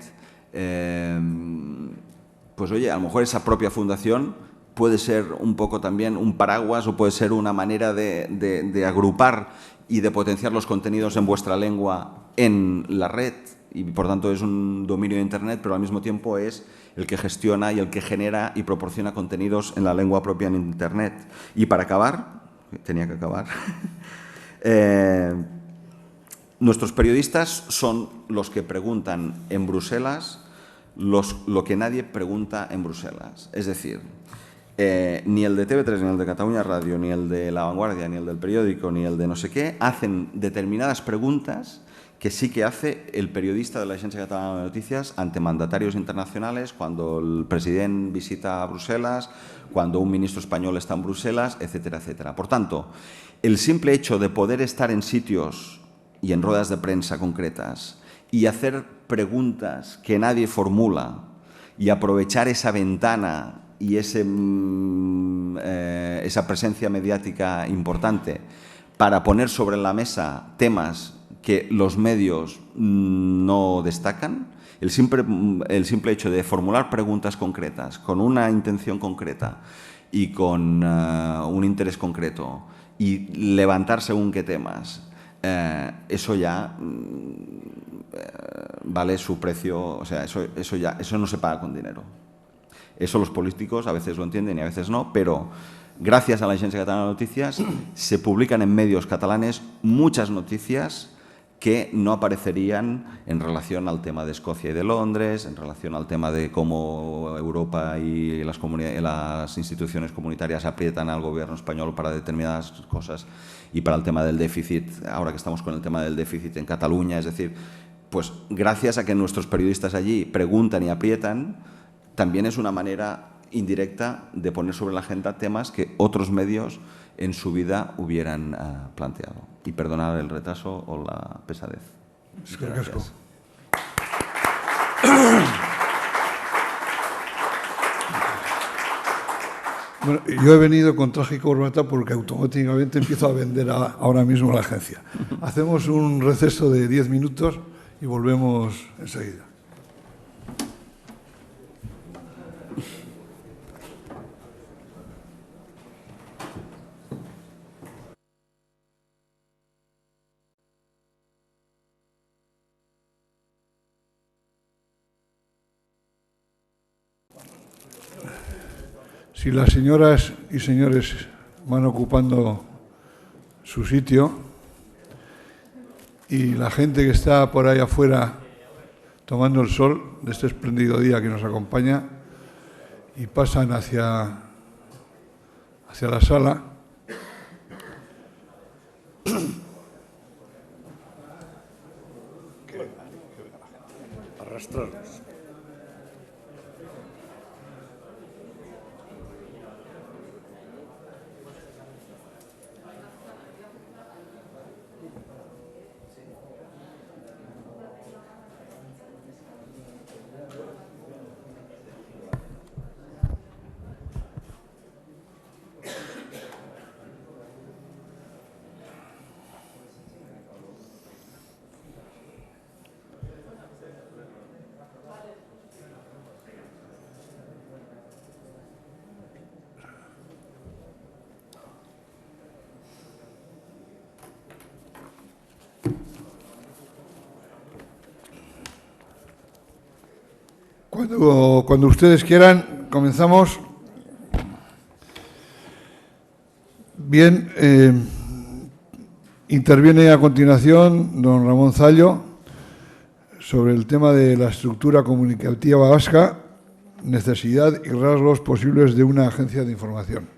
pues oye, a lo mejor esa propia fundación puede ser un poco también un paraguas o puede ser una manera de agrupar y de potenciar los contenidos en vuestra lengua en la red, y por tanto es un dominio de Internet, pero al mismo tiempo es el que gestiona y el que genera y proporciona contenidos en la lengua propia en Internet. Y para acabar, tenía que acabar, nuestros periodistas son los que preguntan en Bruselas lo que nadie pregunta en Bruselas. Es decir, ni el de TV3, ni el de Cataluña Radio, ni el de La Vanguardia, ni el del periódico, ni el de no sé qué, hacen determinadas preguntas que sí que hace el periodista de la Agencia Catalana de Noticias ante mandatarios internacionales, cuando el presidente visita a Bruselas, cuando un ministro español está en Bruselas, etcétera, etcétera. Por tanto, el simple hecho de poder estar en sitios y en ruedas de prensa concretas y hacer preguntas que nadie formula y aprovechar esa ventana y esa presencia mediática importante para poner sobre la mesa temas que los medios no destacan, el simple hecho de formular preguntas concretas con una intención concreta y con un interés concreto y levantar según qué temas, eso ya vale su precio, o sea, eso no se paga con dinero. Eso los políticos a veces lo entienden y a veces no, pero gracias a la Agencia Catalana de Noticias se publican en medios catalanes muchas noticias que no aparecerían en relación al tema de Escocia y de Londres, en relación al tema de cómo Europa y las instituciones comunitarias aprietan al gobierno español para determinadas cosas, y para el tema del déficit, ahora que estamos con el tema del déficit en Cataluña. Es decir, pues gracias a que nuestros periodistas allí preguntan y aprietan, también es una manera indirecta de poner sobre la agenda temas que otros medios en su vida hubieran planteado. Y perdonar el retraso o la pesadez. Gracias. Bueno, yo he venido con traje y corbata porque automáticamente empiezo a vender ahora mismo la agencia. Hacemos un receso de 10 minutos y volvemos enseguida. Si las señoras y señores van ocupando su sitio y la gente que está por ahí afuera tomando el sol de este espléndido día que nos acompaña y pasan hacia la sala, arrastrarlos. Cuando ustedes quieran, comenzamos. Bien, interviene a continuación don Ramón Zallo sobre el tema de la estructura comunicativa vasca, necesidad y rasgos posibles de una agencia de información.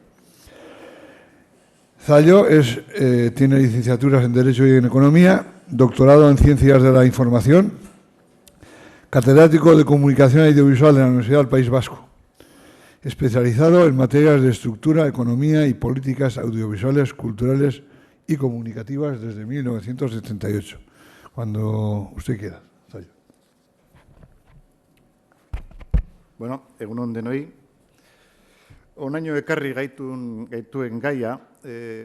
Zallo tiene licenciaturas en Derecho y en Economía, doctorado en Ciencias de la Información, catedrático de Comunicación Audiovisual de la Universidad del País Vasco, especializado en materias de estructura, economía y políticas audiovisuales, culturales y comunicativas desde 1978. Cuando usted quiera. Bueno, egunon denoi. Onaino ekarri gaituen gaia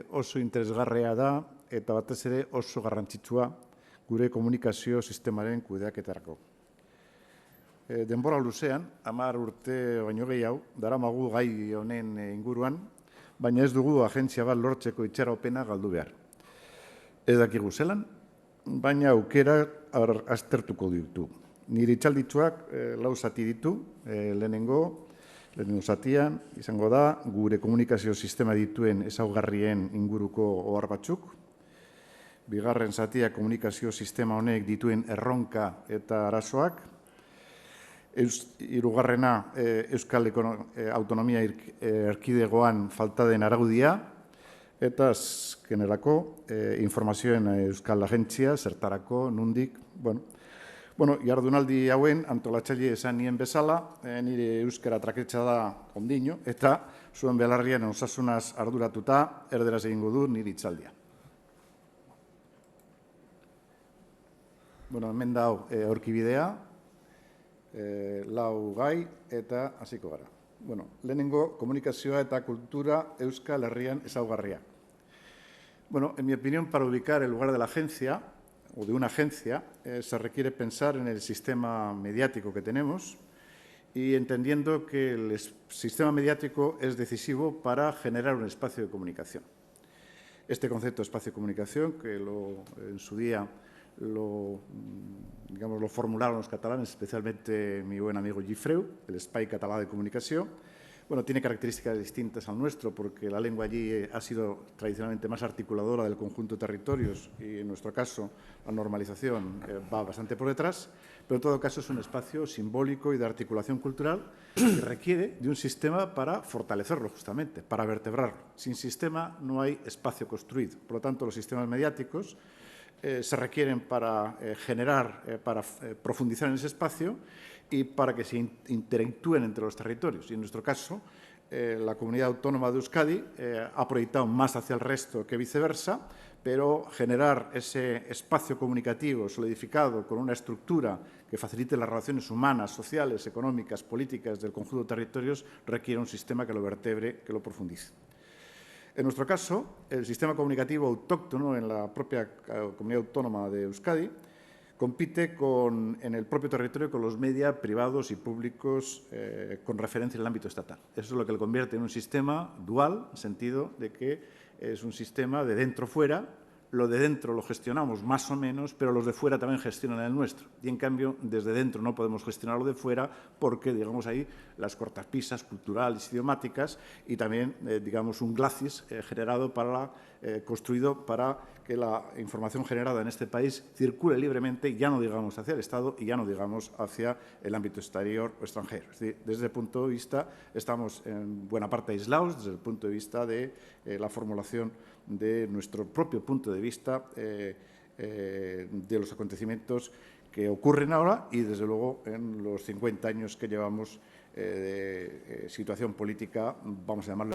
oso interesgarria da eta batez ere oso garrantzitsua. gure komunikazio sistemaren kudeaketarako. Denbora luzean, 10 urte baino gehiago, daramagu gai honen inguruan, baina ez dugu agentzia bat lortzeko itxaropena galdu behar. Ez dakigu zelan, baina aukera aztertuko ditu. Nire itxalditzuak 4 zati ditu, lehenengo zatian, izango da, gure komunikazio sistema dituen ezaugarrien inguruko ohar batzuk. Bigarren zatia komunikazio sistema honek dituen erronka eta arazoak. Hirugarrena, Euskal Autonomia Erkidegoan falta den araudia, eta azkenerako, informazioen Euskal Agentzia, zertarako, nundik, jardunaldi hauen antolatzaile esan nien bezala, nire euskara traketsa da ondino, eta zuen belarrien osasunaz arduratuta, erderaz egingo du nire itzaldia. Hemen da aurkibidea, 4 gai eta hasiko gara. Lehenengo, komunikazioa eta kultura Euskal Herrian ezaugarria. En mi opinión, para ubicar el lugar de la agencia, o de una agencia, se requiere pensar en el sistema mediático que tenemos y entendiendo que el sistema mediático es decisivo para generar un espacio de comunicación. Este concepto de espacio de comunicación, que en su día lo formularon los catalanes, especialmente mi buen amigo Gifreu, el Espai Català de Comunicació. Tiene características distintas al nuestro porque la lengua allí ha sido tradicionalmente más articuladora del conjunto de territorios y, en nuestro caso, la normalización va bastante por detrás, pero en todo caso es un espacio simbólico y de articulación cultural que requiere de un sistema para fortalecerlo, justamente, para vertebrarlo. Sin sistema no hay espacio construido. Por lo tanto, los sistemas mediáticos se requieren para generar, para profundizar en ese espacio y para que se interactúen entre los territorios. Y en nuestro caso, la comunidad autónoma de Euskadi ha proyectado más hacia el resto que viceversa, pero generar ese espacio comunicativo solidificado con una estructura que facilite las relaciones humanas, sociales, económicas, políticas del conjunto de territorios requiere un sistema que lo vertebre, que lo profundice. En nuestro caso, el sistema comunicativo autóctono en la propia comunidad autónoma de Euskadi compite en el propio territorio con los media privados y públicos con referencia en el ámbito estatal. Eso es lo que lo convierte en un sistema dual, en el sentido de que es un sistema de dentro-fuera. Lo de dentro lo gestionamos más o menos, pero los de fuera también gestionan el nuestro. Y, en cambio, desde dentro no podemos gestionar lo de fuera porque, digamos, ahí las cortapisas culturales, idiomáticas y también, digamos, un glacis construido para que la información generada en este país circule libremente, ya no digamos hacia el Estado y ya no digamos hacia el ámbito exterior o extranjero. Es decir, desde ese punto de vista estamos en buena parte aislados, desde el punto de vista de la formulación de nuestro propio punto de vista de los acontecimientos que ocurren ahora y, desde luego, en los 50 años que llevamos de situación política, vamos a llamarlo